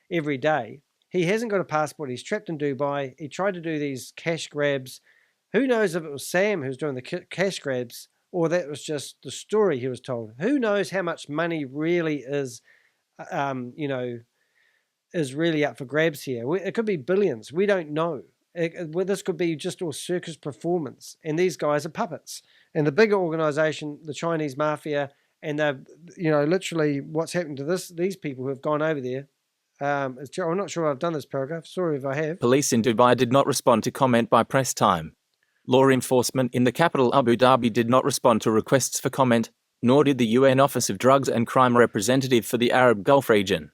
every day. He hasn't got a passport. He's trapped in Dubai. He tried to do these cash grabs. Who knows if it was Sam who's doing the cash grabs or that was just the story he was told. Who knows how much money really is, is really up for grabs here. It could be billions. We don't know. This could be just all circus performance. And these guys are puppets. And the bigger organization, the Chinese mafia, and they've, literally what's happened to these people who have gone over there. I'm not sure I've done this paragraph. Sorry if I have. Police in Dubai did not respond to comment by press time. Law enforcement in the capital Abu Dhabi did not respond to requests for comment, nor did the UN Office of Drugs and Crime representative for the Arab Gulf region.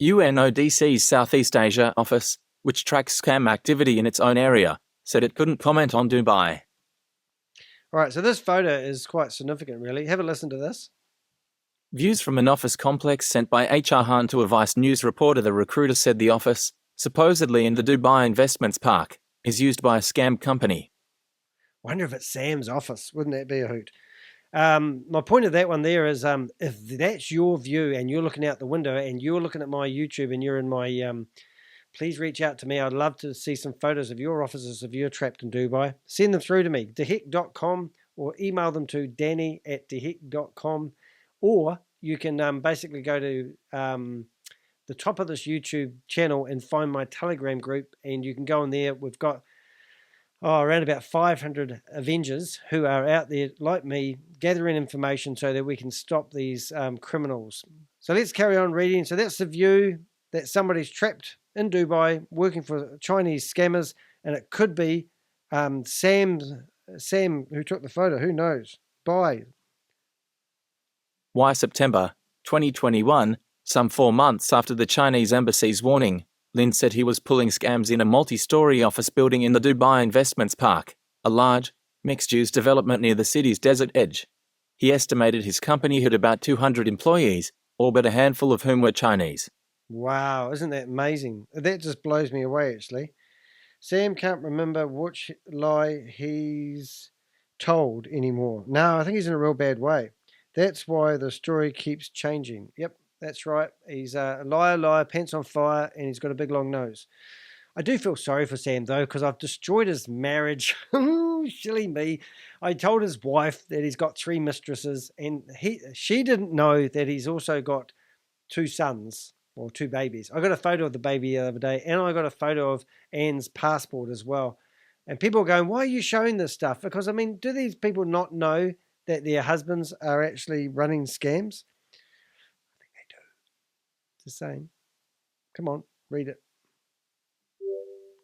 UNODC's Southeast Asia office, which tracks scam activity in its own area, said it couldn't comment on Dubai. All right, so this photo is quite significant, really. Have a listen to this. Views from an office complex sent by HR Han to a Vice News reporter. The recruiter said the office, supposedly in the Dubai Investments Park, is used by a scam company. Wonder if it's Sam's office. Wouldn't that be a hoot? My point of that one there is if that's your view and you're looking out the window and you're looking at my YouTube and you're in my... please reach out to me. I'd love to see some photos of your offices if you're trapped in Dubai. Send them through to me, DeHek.com, or email them to danny@DeHek.com. Or you can basically go to the top of this YouTube channel and find my Telegram group, and you can go in there. We've got around about 500 Avengers who are out there, like me, gathering information so that we can stop these criminals. So let's carry on reading. So that's the view that somebody's trapped in Dubai working for Chinese scammers, and it could be Sam who took the photo. Who knows? Bye. Why September 2021, some 4 months after the Chinese embassy's warning, Lin said he was pulling scams in a multi-story office building in the Dubai Investments Park, a large, mixed-use development near the city's desert edge. He estimated his company had about 200 employees, all but a handful of whom were Chinese. Wow, isn't that amazing? That just blows me away, actually. Sam can't remember which lie he's told anymore. No, I think he's in a real bad way. That's why the story keeps changing. Yep, that's right. He's a liar, pants on fire, and he's got a big long nose. I do feel sorry for Sam, though, because I've destroyed his marriage. Silly me. I told his wife that he's got 3 mistresses, and she didn't know that he's also got 2 sons, or 2 babies. I got a photo of the baby the other day, and I got a photo of Anne's passport as well. And people are going, why are you showing this stuff? Because, I mean, do these people not know that their husbands are actually running scams? I think they do. Just saying. Come on, read it.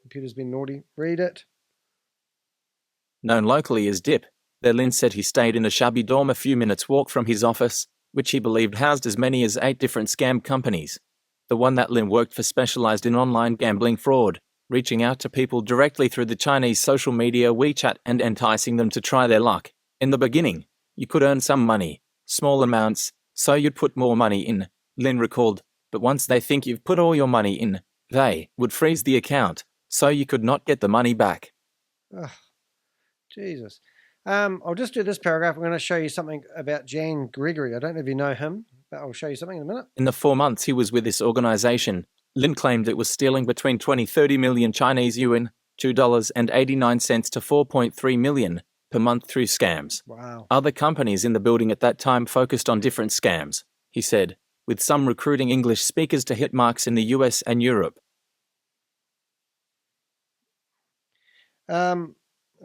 Computer's been naughty. Read it. Known locally as Dip, Lin said he stayed in a shabby dorm a few minutes' walk from his office, which he believed housed as many as 8 different scam companies. The one that Lin worked for specialized in online gambling fraud, reaching out to people directly through the Chinese social media WeChat and enticing them to try their luck. In the beginning, you could earn some money, small amounts, so you'd put more money in, Lin recalled, but once they think you've put all your money in, they would freeze the account, so you could not get the money back. Oh, Jesus. I'll just do this paragraph. I'm going to show you something about Jan Gregory. I don't know if you know him, but I'll show you something in a minute. In the 4 months he was with this organization, Lin claimed it was stealing between 20-30 million Chinese yuan, $2.89 to 4.3 million per month through scams. Wow. Other companies in the building at that time focused on different scams, he said, with some recruiting English speakers to hit marks in the US and Europe.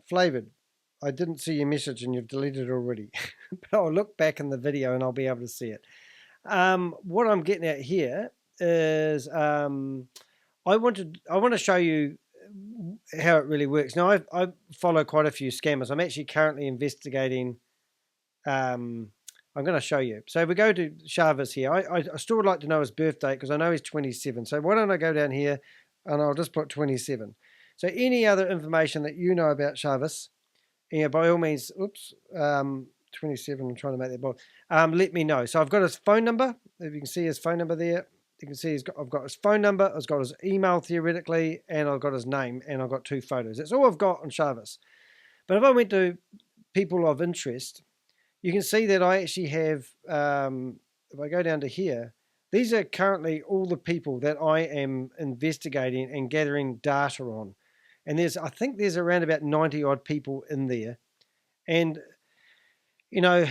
Flavored, I didn't see your message and you've deleted it already. But I'll look back in the video and I'll be able to see it. What I'm getting at here is I want to show you how it really works. Now, I follow quite a few scammers. I'm actually currently investigating. I'm going to show you. So if we go to ShaveZ here, I still would like to know his birthday because I know he's 27. So why don't I go down here and I'll just put 27. So any other information that you know about ShaveZ, by all means, 27, I'm trying to make that bold. Let me know. So I've got his phone number. If you can see his phone number there, you can see I've got his phone number, I've got his email theoretically, and I've got his name, and I've got 2 photos. That's all I've got on ShaveZ. But if I went to people of interest, you can see that I actually have, if I go down to here, these are currently all the people that I am investigating and gathering data on. And I think there's around about 90 odd people in there. And, you know,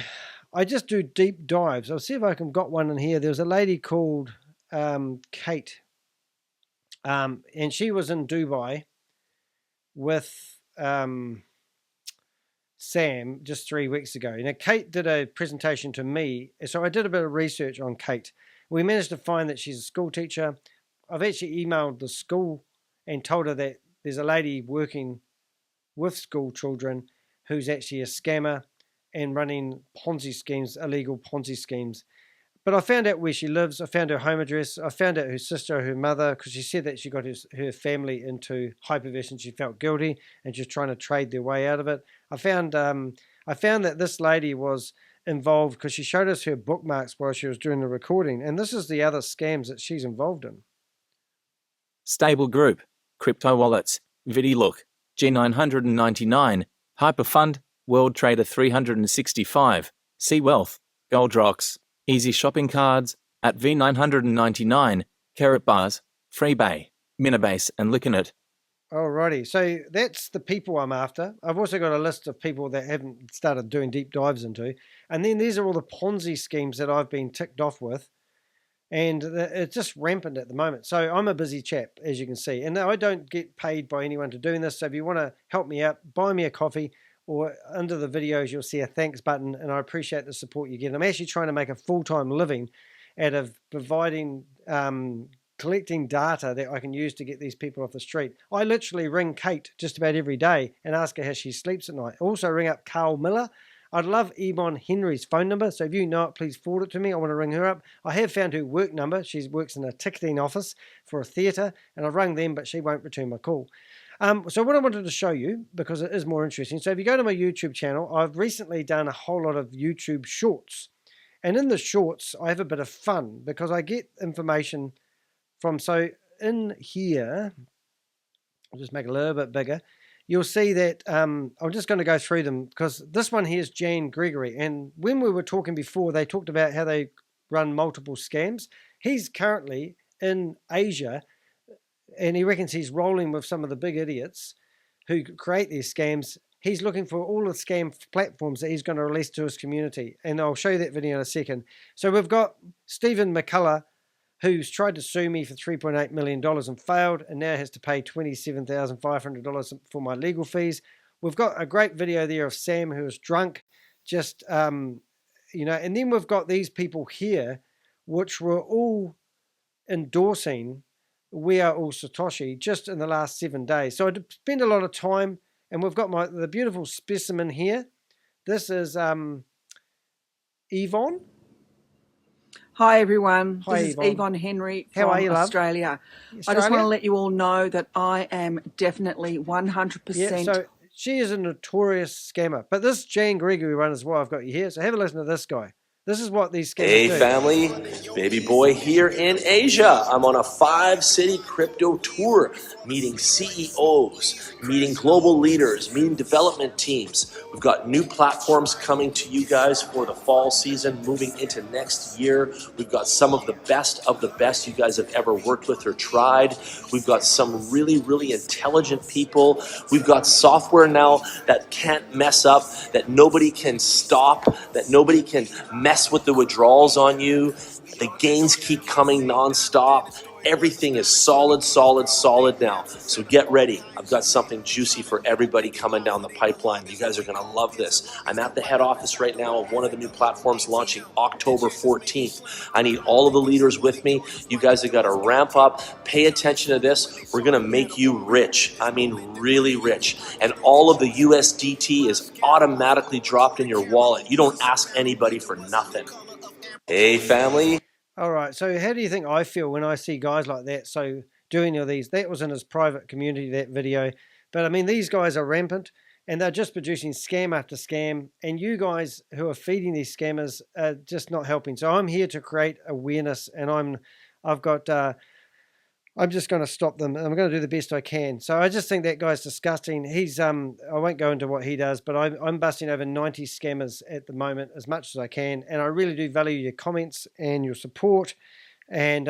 I just do deep dives. I'll see if I can got one in here. There's a lady called Kate. And she was in Dubai with Sam just 3 weeks ago. Now, Kate did a presentation to me. So I did a bit of research on Kate. We managed to find that she's a school teacher. I've actually emailed the school and told her that there's a lady working with school children who's actually a scammer and running Ponzi schemes, illegal Ponzi schemes. But I found out where she lives. I found her home address. I found out her sister, her mother, because she said that she got her family into hypervision. She felt guilty and she's trying to trade their way out of it. I found that this lady was involved because she showed us her bookmarks while she was doing the recording. And this is the other scams that she's involved in. Stable Group, Crypto Wallets, ViDiLOOK, G999, Hyperfund, World Trader 365, Sea Wealth, Gold Rocks, Easy Shopping Cards, at V999, Carrot Bars, Freebay, Minabase, and Lickinet. Alrighty, so that's the people I'm after. I've also got a list of people that haven't started doing deep dives into. And then these are all the Ponzi schemes that I've been ticked off with. And it's just rampant at the moment. So I'm a busy chap, as you can see. And I don't get paid by anyone to doing this. So if you want to help me out, buy me a coffee. Or under the videos, you'll see a thanks button. And I appreciate the support you get. I'm actually trying to make a full-time living out of providing, collecting data that I can use to get these people off the street. I literally ring Kate just about every day and ask her how she sleeps at night. I also ring up Carl Millar. I'd love Yvonne Henry's phone number, so if you know it, please forward it to me. I want to ring her up. I have found her work number. She works in a ticketing office for a theatre, and I've rung them, but she won't return my call. So what I wanted to show you, because it is more interesting, so if you go to my YouTube channel, I've recently done a whole lot of YouTube shorts. And in the shorts, I have a bit of fun, because I get information from, so in here, I'll just make it a little bit bigger. You'll see that I'm just going to go through them because this one here is Jan Gregory. And when we were talking before, they talked about how they run multiple scams. He's currently in Asia and he reckons he's rolling with some of the big idiots who create these scams. He's looking for all the scam platforms that he's going to release to his community. And I'll show you that video in a second. So we've got Stephen McCullough, who's tried to sue me for $3.8 million and failed, and now has to pay $27,500 for my legal fees. We've got a great video there of Sam, who is drunk, just, and then we've got these people here, which were all endorsing We Are All Satoshi just in the last 7 days. So I spend a lot of time, and we've got the beautiful specimen here. This is Yvonne. Hi everyone, Hi, this is Yvonne Henry How from are you, love? Australia. I just want to let you all know that I am definitely 100%. Yeah, so she is a notorious scammer. But this Jan Gregory one is why I've got you here. So have a listen to this guy. This is what these scammers do. Hey family, Baby Boy here in Asia. I'm on a 5-city crypto tour, meeting CEOs, meeting global leaders, meeting development teams. We've got new platforms coming to you guys for the fall season, moving into next year. We've got some of the best you guys have ever worked with or tried. We've got some really, really intelligent people. We've got software now that can't mess up, that nobody can stop, that nobody can mess with the withdrawals on you. The gains keep coming nonstop. Everything is solid now. So get ready. I've got something juicy for everybody coming down the pipeline. You guys are going to love this. I'm at the head office right now of one of the new platforms launching October 14th. I need all of the leaders with me. You guys have got to ramp up. Pay attention to this. We're going to make you rich. I mean, really rich. And all of the USDT is automatically dropped in your wallet. You don't ask anybody for nothing. Hey, family. All right, so how do you think I feel when I see guys like that? So doing all these, that was in his private community, that video. But I mean, these guys are rampant and they're just producing scam after scam. And you guys who are feeding these scammers are just not helping. So I'm here to create awareness and I'm just going to stop them. I'm going to do the best I can. So I just think that guy's disgusting. He's, I won't go into what he does, but I'm busting over 90 scammers at the moment as much as I can. And I really do value your comments and your support. And,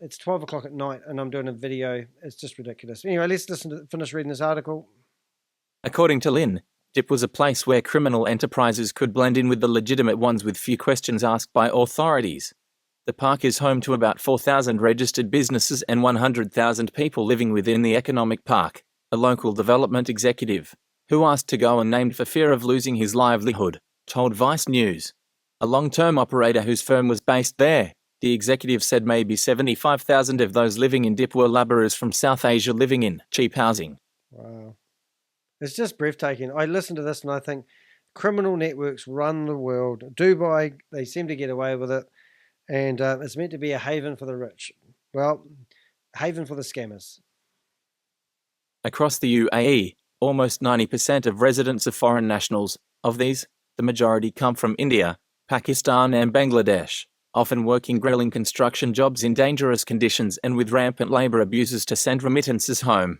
it's 12 o'clock at night and I'm doing a video. It's just ridiculous. Anyway, let's finish reading this article. According to Lynn, DIP was a place where criminal enterprises could blend in with the legitimate ones with few questions asked by authorities. The park is home to about 4,000 registered businesses and 100,000 people living within the economic park, a local development executive, who asked to go unnamed for fear of losing his livelihood, told Vice News. A long-term operator whose firm was based there, the executive said maybe 75,000 of those living in DIP were labourers from South Asia living in cheap housing. Wow. It's just breathtaking. I listen to this and I think, criminal networks run the world. Dubai, they seem to get away with it. And it's meant to be a haven for the rich. Well, haven for the scammers. Across the UAE, almost 90% of residents are foreign nationals. Of these, the majority come from India, Pakistan and Bangladesh, often working grilling construction jobs in dangerous conditions and with rampant labour abuses to send remittances home.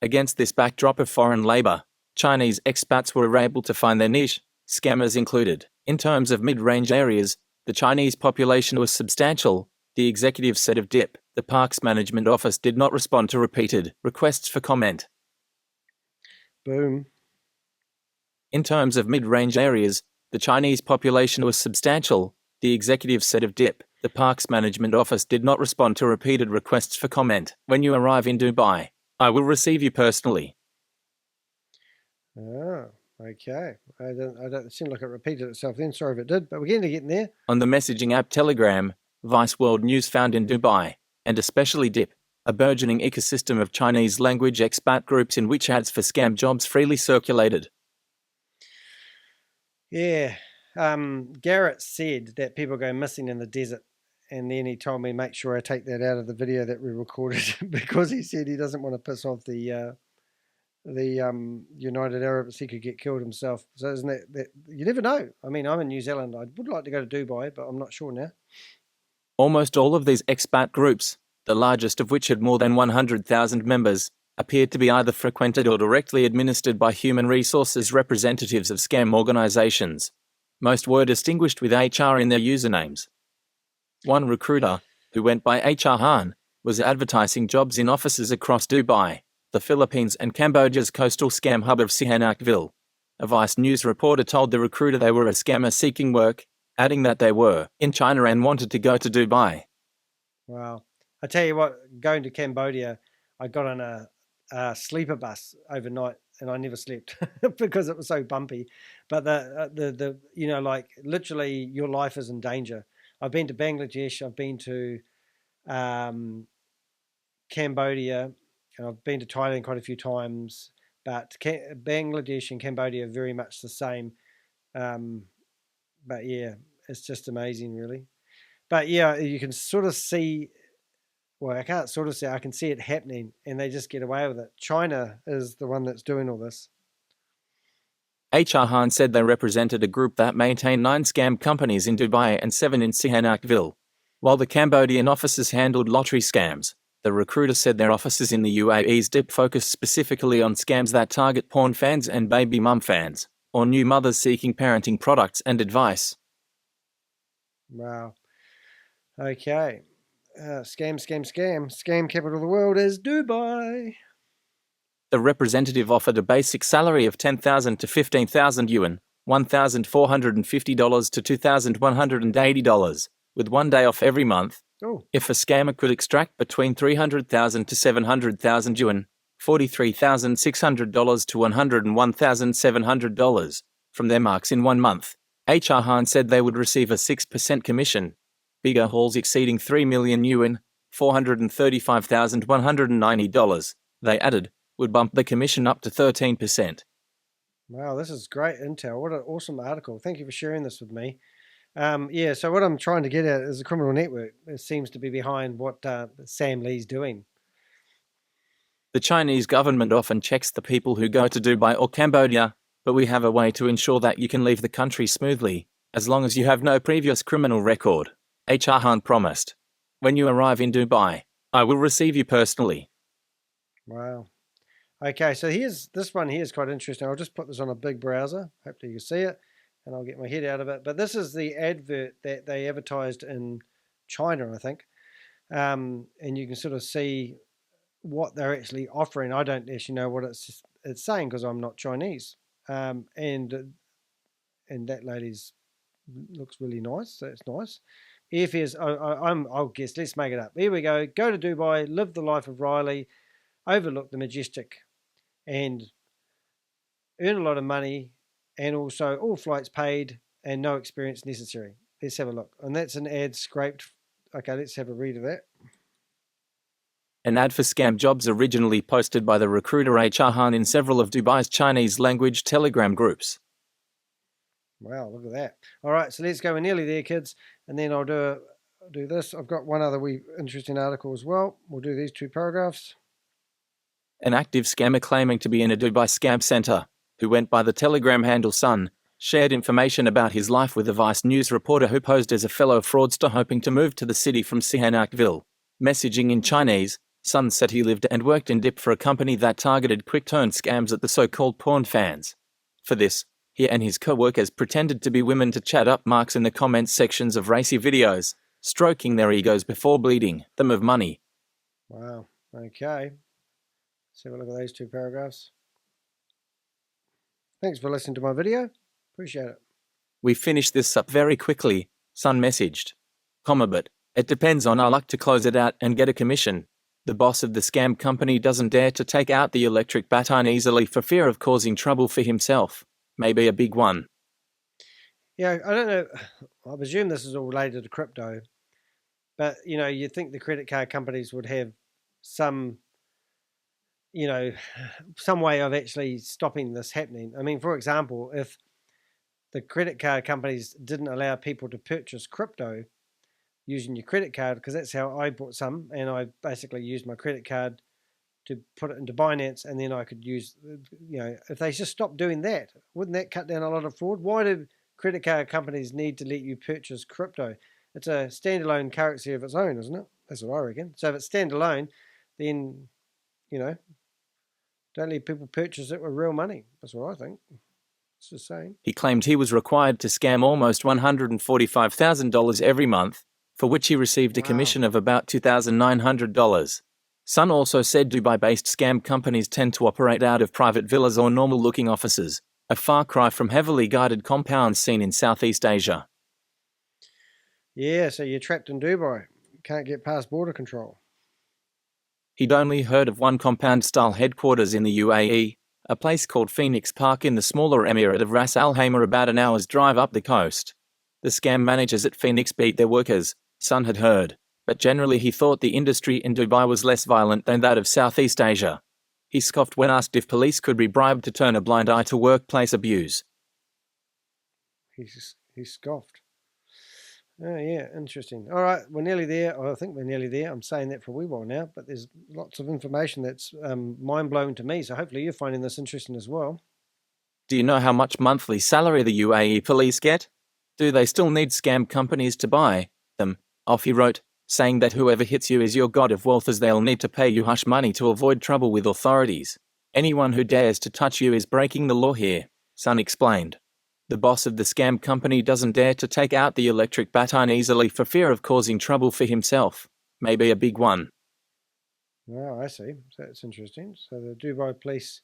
Against this backdrop of foreign labour, Chinese expats were able to find their niche, scammers included. In terms of mid-range areas, the Chinese population was substantial. The executive said of DIP, the park's management office did not respond to repeated requests for comment. Boom. In terms of mid-range areas, the Chinese population was substantial. The executive said of DIP, the park's management office did not respond to repeated requests for comment. When you arrive in Dubai, I will receive you personally. Oh, okay. I don't seem like it repeated itself then. Sorry if it did, but we're getting there. On the messaging app Telegram, Vice World News found in Dubai, and especially DIP, a burgeoning ecosystem of Chinese language expat groups in which ads for scam jobs freely circulated. Yeah. Garrett said that people go missing in the desert, and then he told me make sure I take that out of the video that we recorded because he said he doesn't want to piss off the United Arabs. He could get killed himself. So isn't that you never know. I mean, I'm in New Zealand. I would like to go to Dubai, but I'm not sure now. Almost all of these expat groups, the largest of which had more than 100,000 members, appeared to be either frequented or directly administered by human resources representatives of scam organizations. Most were distinguished with HR in their usernames. One recruiter, who went by HR Han, was advertising jobs in offices across Dubai, the Philippines and Cambodia's coastal scam hub of Sihanoukville. A Vice News reporter told the recruiter they were a scammer seeking work, adding that they were in China and wanted to go to Dubai. Wow. I tell you what, going to Cambodia, I got on a sleeper bus overnight and I never slept because it was so bumpy. But the like literally your life is in danger. I've been to Bangladesh, I've been to Cambodia, and I've been to Thailand quite a few times, but Bangladesh and Cambodia are very much the same. But yeah, it's just amazing, really. But yeah, you can sort of see, well, I can't sort of see, I can see it happening, and they just get away with it. China is the one that's doing all this. HR Han said they represented a group that maintained 9 scam companies in Dubai and 7 in Sihanoukville. While the Cambodian offices handled lottery scams, the recruiter said their offices in the UAE's DIP focused specifically on scams that target porn fans and baby mum fans, or new mothers seeking parenting products and advice. Wow. Okay. Scam capital of the world is Dubai. The representative offered a basic salary of 10,000 to 15,000 yuan, $1,450 to $2,180, with 1 day off every month. Oh. If a scammer could extract between 300,000 to 700,000 yuan, $43,600 to $101,700 from their marks in 1 month, HR Han said they would receive a 6% commission. Bigger hauls exceeding 3 million yuan, $435,190, they added, would bump the commission up to 13%. Wow, this is great intel. What an awesome article. Thank you for sharing this with me. Yeah, so what I'm trying to get at is a criminal network. It seems to be behind what Sam Lee's doing. The Chinese government often checks the people who go to Dubai or Cambodia, but we have a way to ensure that you can leave the country smoothly, as long as you have no previous criminal record. HR Han promised. When you arrive in Dubai, I will receive you personally. Wow. Okay, so this one here is quite interesting. I'll just put this on a big browser. Hopefully you can see it, and I'll get my head out of it. But this is the advert that they advertised in China, I think. And you can sort of see what they're actually offering. I don't actually know what it's saying because I'm not Chinese. And that lady's looks really nice. So it's nice. Airfares, I'll guess. Let's make it up. Here we go. Go to Dubai, live the life of Riley, overlook the majestic, and earn a lot of money, and also all flights paid and no experience necessary. Let's have a look. And that's an ad scraped. Okay, let's have a read of that. An ad for scam jobs originally posted by the recruiter HR Han in several of Dubai's Chinese language Telegram groups. Wow, look at that. All right, so let's go. We're nearly there, kids. And then I'll do this. I've got one other interesting article as well. We'll do these 2 paragraphs. An active scammer claiming to be in a Dubai scam center, who went by the Telegram handle Sun, shared information about his life with a Vice News reporter who posed as a fellow fraudster hoping to move to the city from Sihanoukville. Messaging in Chinese, Sun said he lived and worked in Dip for a company that targeted quick-turn scams at the so-called porn fans. For this, he and his co-workers pretended to be women to chat up marks in the comments sections of racy videos, stroking their egos before bleeding them of money. Wow, okay. Let's have a look at those 2 paragraphs. Thanks for listening to my video. Appreciate it. We finished this up very quickly, Sun messaged. But it depends on our luck to close it out and get a commission. The boss of the scam company doesn't dare to take out the electric baton easily for fear of causing trouble for himself. Maybe a big one. Yeah, I don't know. I presume this is all related to crypto. But, you'd think the credit card companies would have some way of actually stopping this happening. I mean, for example, if the credit card companies didn't allow people to purchase crypto using your credit card, because that's how I bought some, and I basically used my credit card to put it into Binance, and then I could use, if they just stopped doing that, wouldn't that cut down a lot of fraud? Why do credit card companies need to let you purchase crypto? It's a standalone currency of its own, isn't it? That's what I reckon. So if it's standalone, then, don't let people purchase it with real money. That's what I think. It's just saying. He claimed he was required to scam almost $145,000 every month, for which he received a commission of about $2,900. Sun also said Dubai-based scam companies tend to operate out of private villas or normal-looking offices, a far cry from heavily guarded compounds seen in Southeast Asia. Yeah, so you're trapped in Dubai. You can't get past border control. He'd only heard of one compound-style headquarters in the UAE, a place called Phoenix Park in the smaller emirate of Ras Al Khaimah about an hour's drive up the coast. The scam managers at Phoenix beat their workers, Sun had heard, but generally he thought the industry in Dubai was less violent than that of Southeast Asia. He scoffed when asked if police could be bribed to turn a blind eye to workplace abuse. He scoffed. Oh, yeah, interesting. All right, we're nearly there. I think we're nearly there. I'm saying that for a wee while now, but there's lots of information that's mind-blowing to me, so hopefully you're finding this interesting as well. Do you know how much monthly salary the UAE police get? Do they still need scam companies to buy them? Off he wrote, saying that whoever hits you is your god of wealth, as they'll need to pay you hush money to avoid trouble with authorities. Anyone who dares to touch you is breaking the law here, Sun explained. The boss of the scam company doesn't dare to take out the electric baton easily for fear of causing trouble for himself. Maybe a big one. Oh, I see. So that's interesting. So the Dubai police,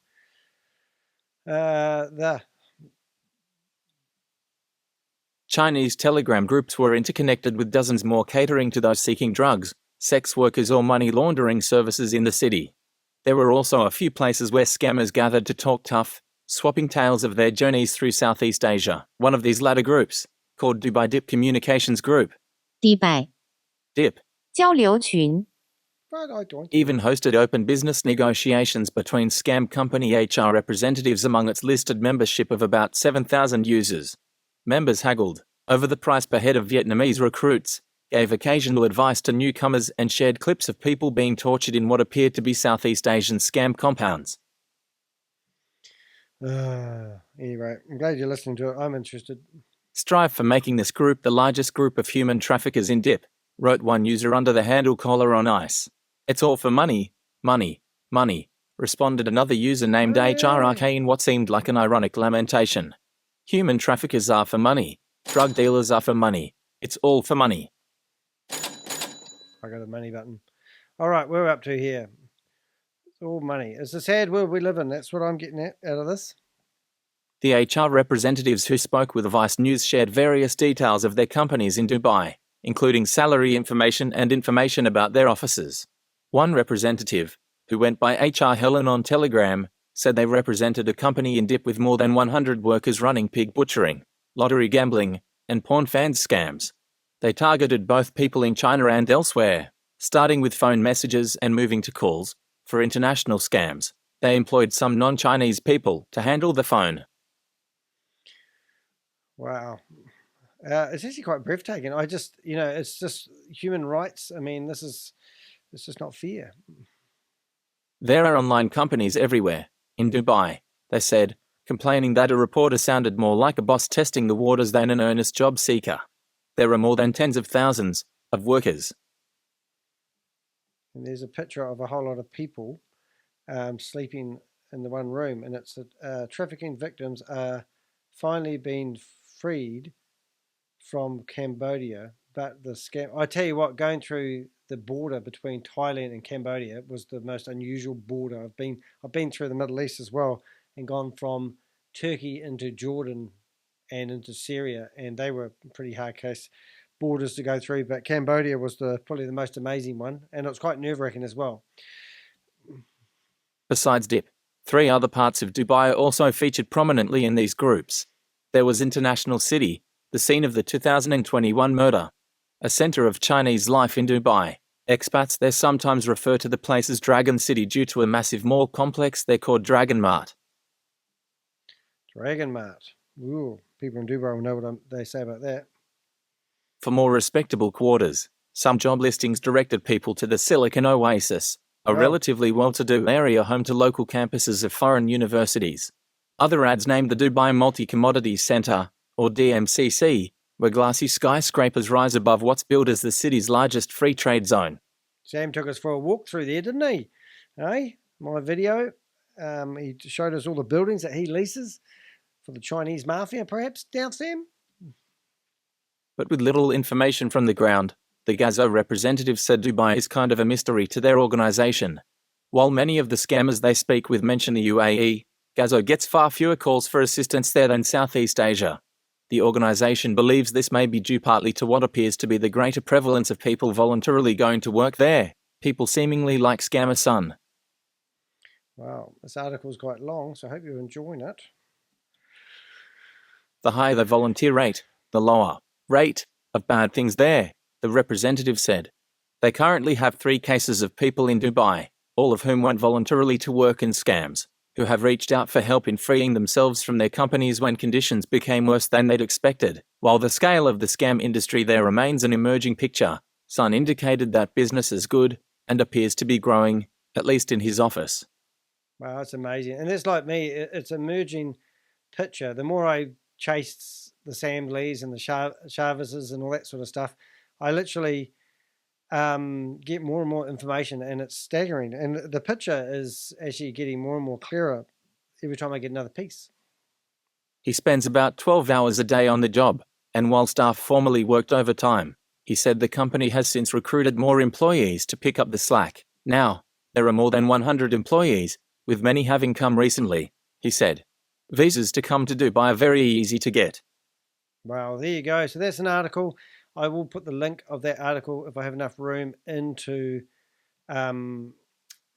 Chinese Telegram groups were interconnected with dozens more catering to those seeking drugs, sex workers or money laundering services in the city. There were also a few places where scammers gathered to talk tough, swapping tales of their journeys through Southeast Asia. One of these latter groups, called Dubai Dip Communications Group, Dubai Dip, 交流群 even hosted open business negotiations between scam company HR representatives among its listed membership of about 7,000 users. Members haggled over the price per head of Vietnamese recruits, gave occasional advice to newcomers, and shared clips of people being tortured in what appeared to be Southeast Asian scam compounds. Anyway, I'm glad you're listening to it. I'm interested. Strive for making this group the largest group of human traffickers in Dip, wrote one user under the handle Collar on Ice. It's all for money, money, money, responded another user named HRRK in what seemed like an ironic lamentation. Human traffickers are for money. Drug dealers are for money. It's all for money. I got a money button. All right, we're up to here. It's all money. It's a sad world we live in. That's what I'm getting out of this. The HR representatives who spoke with Vice News shared various details of their companies in Dubai, including salary information and information about their offices. One representative, who went by HR Helen on Telegram, said they represented a company in Dip with more than 100 workers running pig butchering, lottery gambling, and porn fans scams. They targeted both people in China and elsewhere, starting with phone messages and moving to calls. For international scams, they employed some non-Chinese people to handle the phone. Wow. It's actually quite breathtaking. It's just human rights. I mean, it's just not fair. There are online companies everywhere. In Dubai, they said, complaining that a reporter sounded more like a boss testing the waters than an earnest job seeker. There are more than tens of thousands of workers. And there's a picture of a whole lot of people sleeping in the one room, and it's trafficking victims are finally being freed from Cambodia, but the scam. I tell you what, going through the border between Thailand and Cambodia was the most unusual border. I've been through the Middle East as well, and gone from Turkey into Jordan and into Syria, and they were pretty hard case borders to go through. But Cambodia was probably the most amazing one, and it was quite nerve-wracking as well. Besides DIP, 3 other parts of Dubai also featured prominently in these groups. There was International City, the scene of the 2021 murder, a centre of Chinese life in Dubai. Expats there sometimes refer to the place as Dragon City due to a massive mall complex they're called Dragon Mart. Dragon Mart. Ooh, people in Dubai will know what they say about that. For more respectable quarters, some job listings directed people to the Silicon Oasis, a relatively well-to-do area home to local campuses of foreign universities. Other ads named the Dubai Multi-Commodities Centre, or DMCC, where glassy skyscrapers rise above what's billed as the city's largest free trade zone. Sam took us for a walk through there, didn't he? Hey, my video. He showed us all the buildings that he leases for the Chinese mafia, perhaps, down Sam? But with little information from the ground, the Gazo representative said Dubai is kind of a mystery to their organisation. While many of the scammers they speak with mention the UAE, Gazo gets far fewer calls for assistance there than Southeast Asia. The organisation believes this may be due partly to what appears to be the greater prevalence of people voluntarily going to work there, people seemingly like Scammer Son. Wow, this article is quite long, so I hope you're enjoying it. The higher the volunteer rate, the lower rate of bad things there, the representative said. They currently have 3 cases of people in Dubai, all of whom went voluntarily to work in scams, who have reached out for help in freeing themselves from their companies when conditions became worse than they'd expected. While the scale of the scam industry there remains an emerging picture, Sun indicated that business is good and appears to be growing, at least in his office. Wow, that's amazing. And it's like me, it's an emerging picture. The more I chase the Sam Lees and the Chavezes and all that sort of stuff, I literally get more and more information, and it's staggering. And the picture is actually getting more and more clearer every time I get another piece. He spends about 12 hours a day on the job, and while staff formerly worked overtime, he said the company has since recruited more employees to pick up the slack. Now, there are more than 100 employees, with many having come recently, he said. Visas to come to Dubai are very easy to get. Well, there you go. So that's an article. I will put the link of that article, if I have enough room, into the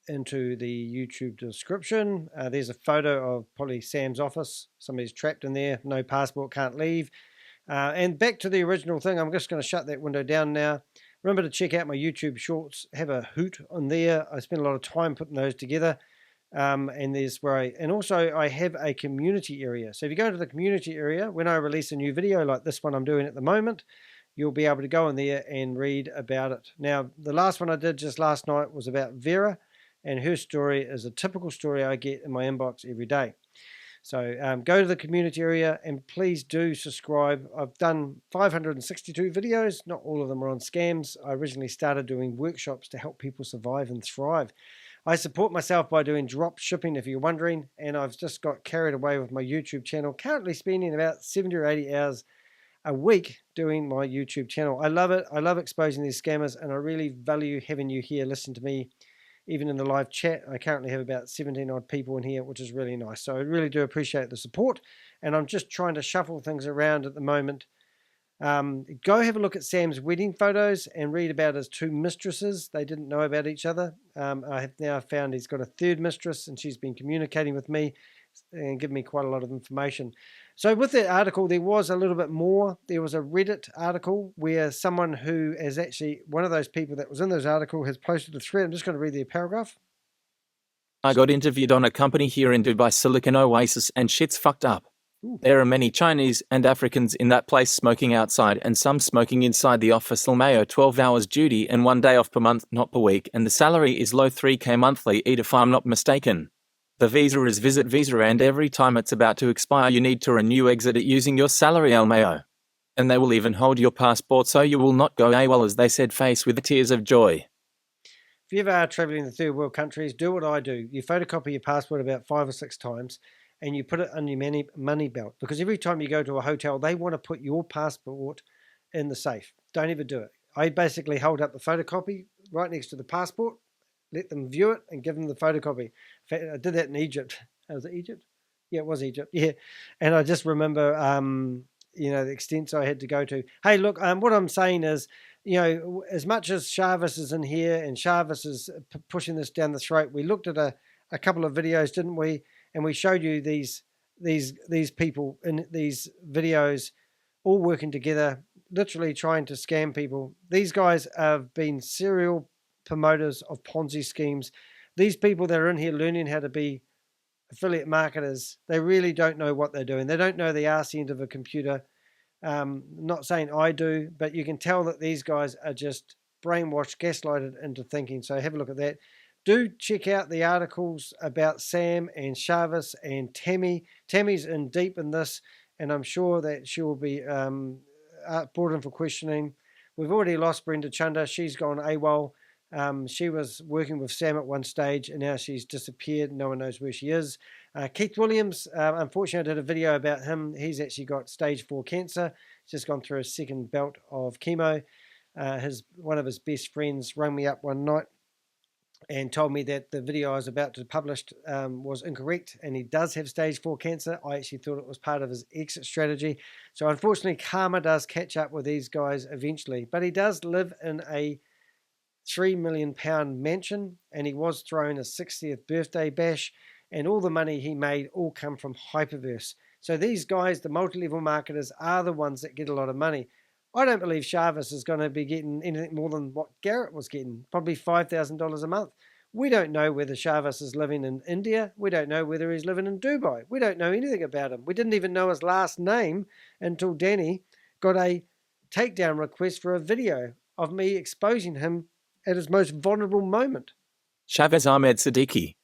YouTube description. There's a photo of probably Sam's office. Somebody's trapped in there, no passport, can't leave. And back to the original thing, I'm just going to shut that window down now. Remember to check out my YouTube shorts. Have a hoot on there. I spend a lot of time putting those together. And there's where also I have a community area. So if you go to the community area, when I release a new video like this one I'm doing at the moment, you'll be able to go in there and read about it. Now, the last one I did just last night was about Vera, and her story is a typical story I get in my inbox every day. So go to the community area and please do subscribe. I've done 562 videos. Not all of them are on scams. I originally started doing workshops to help people survive and thrive. I support myself by doing drop shipping, if you're wondering, and I've just got carried away with my YouTube channel, currently spending about 70 or 80 hours a week doing my YouTube channel. I love it. I love exposing these scammers, and I really value having you here listen to me, even in the live chat. I currently have about 17 odd people in here, which is really nice. So I really do appreciate the support, and I'm just trying to shuffle things around at the moment. Go have a look at Sam's wedding photos and read about his 2 mistresses. They didn't know about each other. I have now found he's got a 3rd mistress, and she's been communicating with me and giving me quite a lot of information. So with that article, there was a little bit more. There was a Reddit article where someone who is actually one of those people that was in those article has posted a thread. I'm just going to read their paragraph. I got interviewed on a company here in Dubai, Silicon Oasis, and shit's fucked up. There are many Chinese and Africans in that place smoking outside and some smoking inside the office. LMAO 12 hours duty and 1 day off per month, not per week, and the salary is low 3K monthly, if I'm not mistaken. The visa is Visit Visa, and every time it's about to expire you need to renew. Exit it using your salary, LMAO. And they will even hold your passport so you will not go AWOL, as they said, face with tears of joy. If you ever are travelling to third world countries, do what I do. You photocopy your passport about 5 or 6 times and you put it on your money belt, because every time you go to a hotel, they want to put your passport in the safe. Don't ever do it. I basically hold up the photocopy right next to the passport, let them view it, and give them the photocopy. In fact, I did that in Egypt. Was it Egypt? Yeah, it was Egypt. Yeah. And I just remember, the extents I had to go to. Hey, look, what I'm saying is, as much as ShaveZ is in here and ShaveZ is pushing this down the throat, we looked at a couple of videos, didn't we? And we showed you these people in these videos all working together, literally trying to scam people. These guys have been serial promoters of Ponzi schemes. These people that are in here learning how to be affiliate marketers, they really don't know what they're doing. They don't know the arse end of a computer. Not saying I do, but you can tell that these guys are just brainwashed, gaslighted into thinking. So have a look at that. Do check out the articles about Sam and ShaveZ and Tami. Tami's in deep in this, and I'm sure that she will be brought in for questioning. We've already lost Brenda Chunga. She's gone AWOL. She was working with Sam at one stage, and now she's disappeared. No one knows where she is. Keith Williams, unfortunately, I did a video about him. He's actually got stage 4 cancer. He's just gone through a second bout of chemo. One of his best friends rang me up one night and told me that the video I was about to publish was incorrect, and he does have stage 4 cancer. I actually thought it was part of his exit strategy. So unfortunately, karma does catch up with these guys eventually. But he does live in a £3 million mansion, and he was throwing a 60th birthday bash, and all the money he made all come from Hyperverse. So these guys, the multi-level marketers, are the ones that get a lot of money. I don't believe ShaveZ is going to be getting anything more than what Garrett was getting, probably $5,000 a month. We don't know whether ShaveZ is living in India. We don't know whether he's living in Dubai. We don't know anything about him. We didn't even know his last name until Danny got a takedown request for a video of me exposing him at his most vulnerable moment. ShaveZ Ahmed Siddiqui.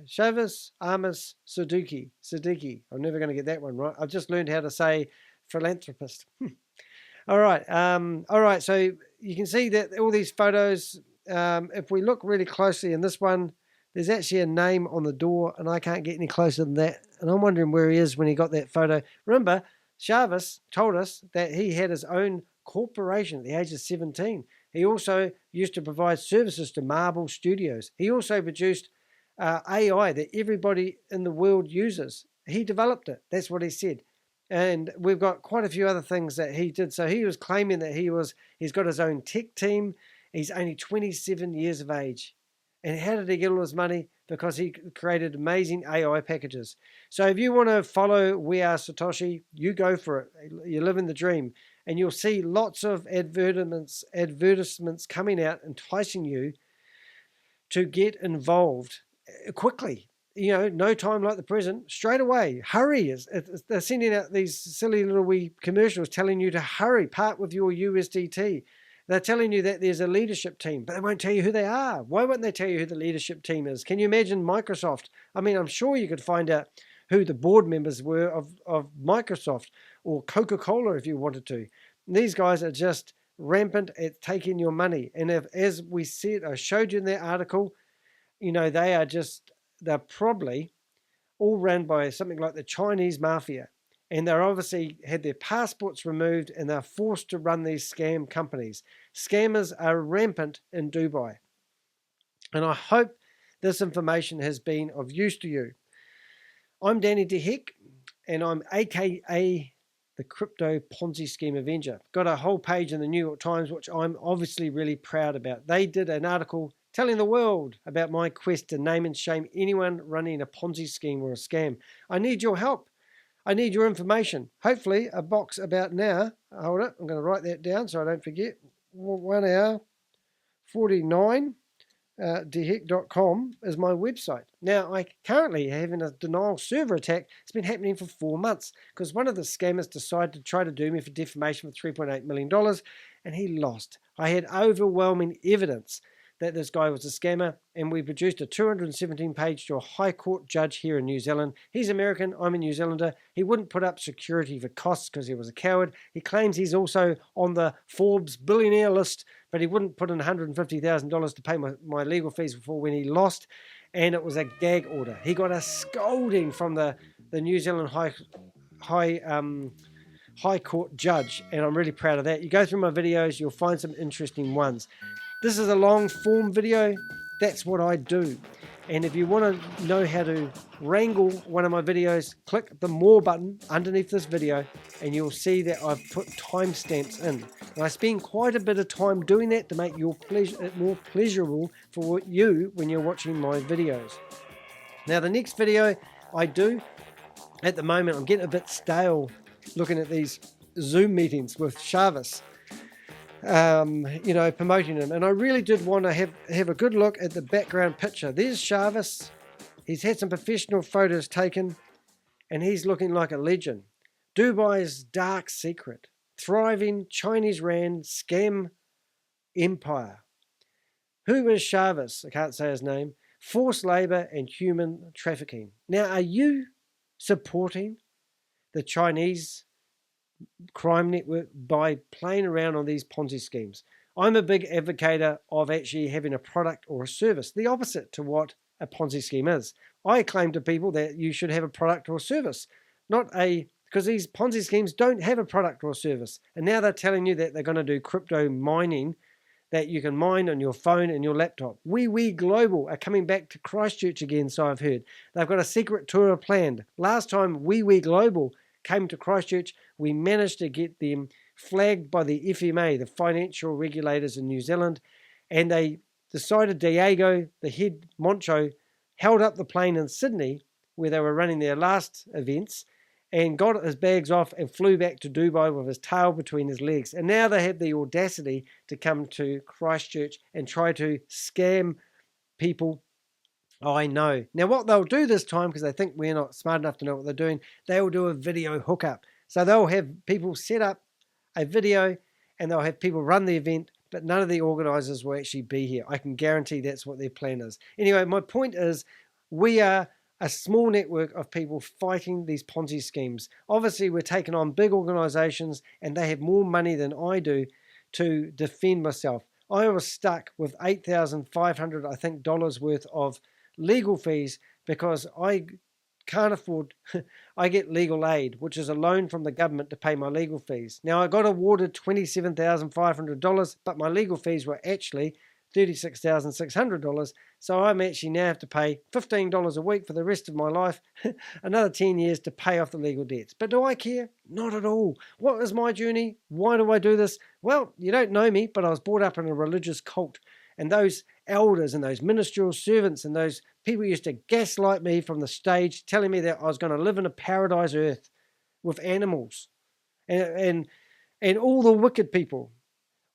ShaveZ Ahmed Siddiqui. I'm never going to get that one right. I've just learned how to say philanthropist. All right. So you can see that all these photos, if we look really closely in this one, there's actually a name on the door, and I can't get any closer than that. And I'm wondering where he is when he got that photo. Remember, ShaveZ told us that he had his own corporation at the age of 17. He also used to provide services to Marvel Studios. He also produced AI that everybody in the world uses. He developed it. That's what he said. And we've got quite a few other things that he did. So he was claiming that he's got his own tech team. He's only 27 years of age. And how did he get all his money? Because he created amazing AI packages. So if you want to follow We Are Satoshi, you go for it. You're living the dream. And you'll see lots of advertisements coming out enticing you to get involved quickly. No time like the present, straight away. Hurry. They're sending out these silly little wee commercials telling you to hurry, part with your USDT. They're telling you that there's a leadership team, but they won't tell you who they are. Why won't they tell you who the leadership team is? Can you imagine Microsoft? I mean, I'm sure you could find out who the board members were of Microsoft, or Coca-Cola if you wanted to. And these guys are just rampant at taking your money. And as we said, I showed you in that article, they're probably all run by something like the Chinese mafia. And they're obviously had their passports removed, and they're forced to run these scam companies. Scammers are rampant in Dubai. And I hope this information has been of use to you. I'm Danny DeHek, and I'm a.k.a. the Crypto Ponzi Scheme Avenger. Got a whole page in the New York Times, which I'm obviously really proud about. They did an article telling the world about my quest to name and shame anyone running a Ponzi scheme or a scam. I need your help. I need your information. Hopefully a box about now. Hold it. I'm going to write that down so I don't forget. 1 hour 49. DeHek.com is my website. Now, I currently having a denial server attack. It's been happening for 4 months because one of the scammers decided to try to do me for defamation for $3.8 million, and he lost. I had overwhelming evidence that this guy was a scammer, and we produced a 217-page to a High Court judge here in New Zealand. He's American, I'm a New Zealander. He wouldn't put up security for costs because he was a coward. He claims he's also on the Forbes billionaire list, but he wouldn't put in $150,000 to pay my legal fees before when he lost, and it was a gag order. He got a scolding from the New Zealand High Court judge, and I'm really proud of that. You go through my videos, you'll find some interesting ones. This is a long form video. That's what I do. And if you want to know how to wrangle one of my videos, click the more button underneath this video and you'll see that I've put timestamps in. And I spend quite a bit of time doing that to make it more pleasurable for you when you're watching my videos. Now the next video I do, at the moment I'm getting a bit stale looking at these Zoom meetings with ShaveZ. Promoting him, and I really did want to have a good look at the background picture. There's ShaveZ. He's had some professional photos taken, and he's looking like a legend. Dubai's dark secret, thriving Chinese rand scam empire. Who is ShaveZ? I can't say his name. Forced labor and human trafficking. Now, are you supporting the Chinese crime network by playing around on these Ponzi schemes? I'm a big advocate of actually having a product or a service, the opposite to what a Ponzi scheme is. I claim to people that you should have a product or a service, because these Ponzi schemes don't have a product or a service. And now they're telling you that they're going to do crypto mining, that you can mine on your phone and your laptop. We Global are coming back to Christchurch again, so I've heard. They've got a secret tour planned. Last time We Global came to Christchurch, we managed to get them flagged by the FMA, the financial regulators in New Zealand, and they decided Diego, the head moncho, held up the plane in Sydney where they were running their last events and got his bags off and flew back to Dubai with his tail between his legs. And now they have the audacity to come to Christchurch and try to scam people. I know. Now what they'll do this time, because they think we're not smart enough to know what they're doing, they will do a video hookup. So they'll have people set up a video and they'll have people run the event, but none of the organizers will actually be here. I can guarantee that's what their plan is. Anyway, my point is we are a small network of people fighting these Ponzi schemes. Obviously, we're taking on big organizations and they have more money than I do to defend myself. I was stuck with $8,500, I think, dollars worth of legal fees because I can't afford, I get legal aid, which is a loan from the government to pay my legal fees. Now I got awarded $27,500, but my legal fees were actually $36,600. So I'm actually now have to pay $15 a week for the rest of my life, another 10 years to pay off the legal debts. But do I care? Not at all. What is my journey? Why do I do this? Well, you don't know me, but I was brought up in a religious cult. And those elders and those ministerial servants and those people used to gaslight me from the stage, telling me that I was going to live in a paradise earth with animals. And all the wicked people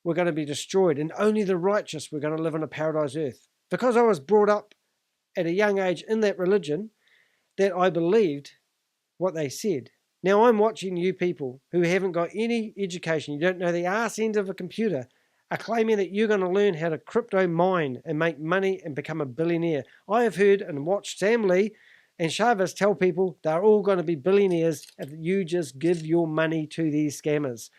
were going to be destroyed, and only the righteous were going to live in a paradise earth. Because I was brought up at a young age in that religion, that I believed what they said. Now I'm watching you people who haven't got any education, you don't know the arse end of a computer, are claiming that you're going to learn how to crypto mine and make money and become a billionaire. I have heard and watched Sam Lee and ShaveZ tell people they're all going to be billionaires if you just give your money to these scammers.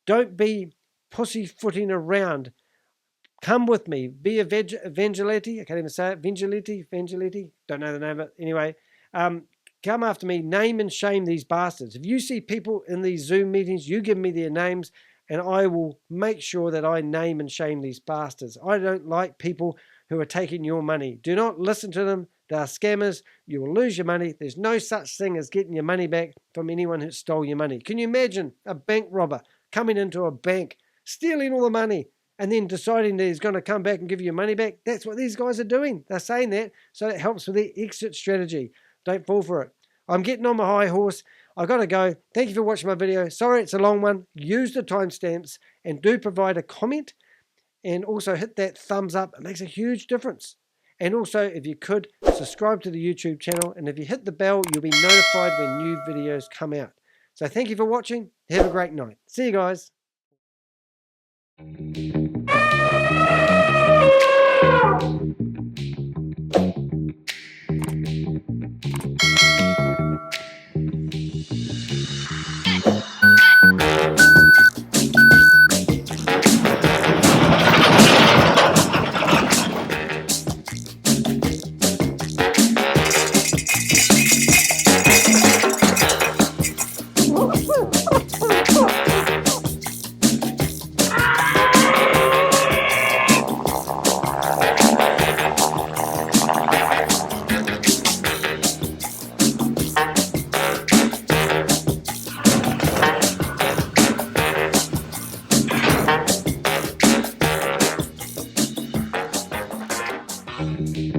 Don't be pussyfooting around. Come with me. Be a Vangelletti. I can't even say it. Vangelletti. Don't know the name of it. Anyway, come after me. Name and shame these bastards. If you see people in these Zoom meetings, you give me their names and I will make sure that I name and shame these bastards. I don't like people who are taking your money. Do not listen to them. They are scammers. You will lose your money. There's no such thing as getting your money back from anyone who stole your money. Can you imagine a bank robber coming into a bank, stealing all the money, and then deciding that he's going to come back and give you your money back? That's what these guys are doing. They're saying that, so it helps with their exit strategy. Don't fall for it. I'm getting on my high horse. I got to go. Thank you for watching my video. Sorry it's a long one. Use the timestamps and do provide a comment and also hit that thumbs up. It makes a huge difference. And also, if you could, subscribe to the YouTube channel, and if you hit the bell, you'll be notified when new videos come out. So thank you for watching. Have a great night. See you guys. Thank you.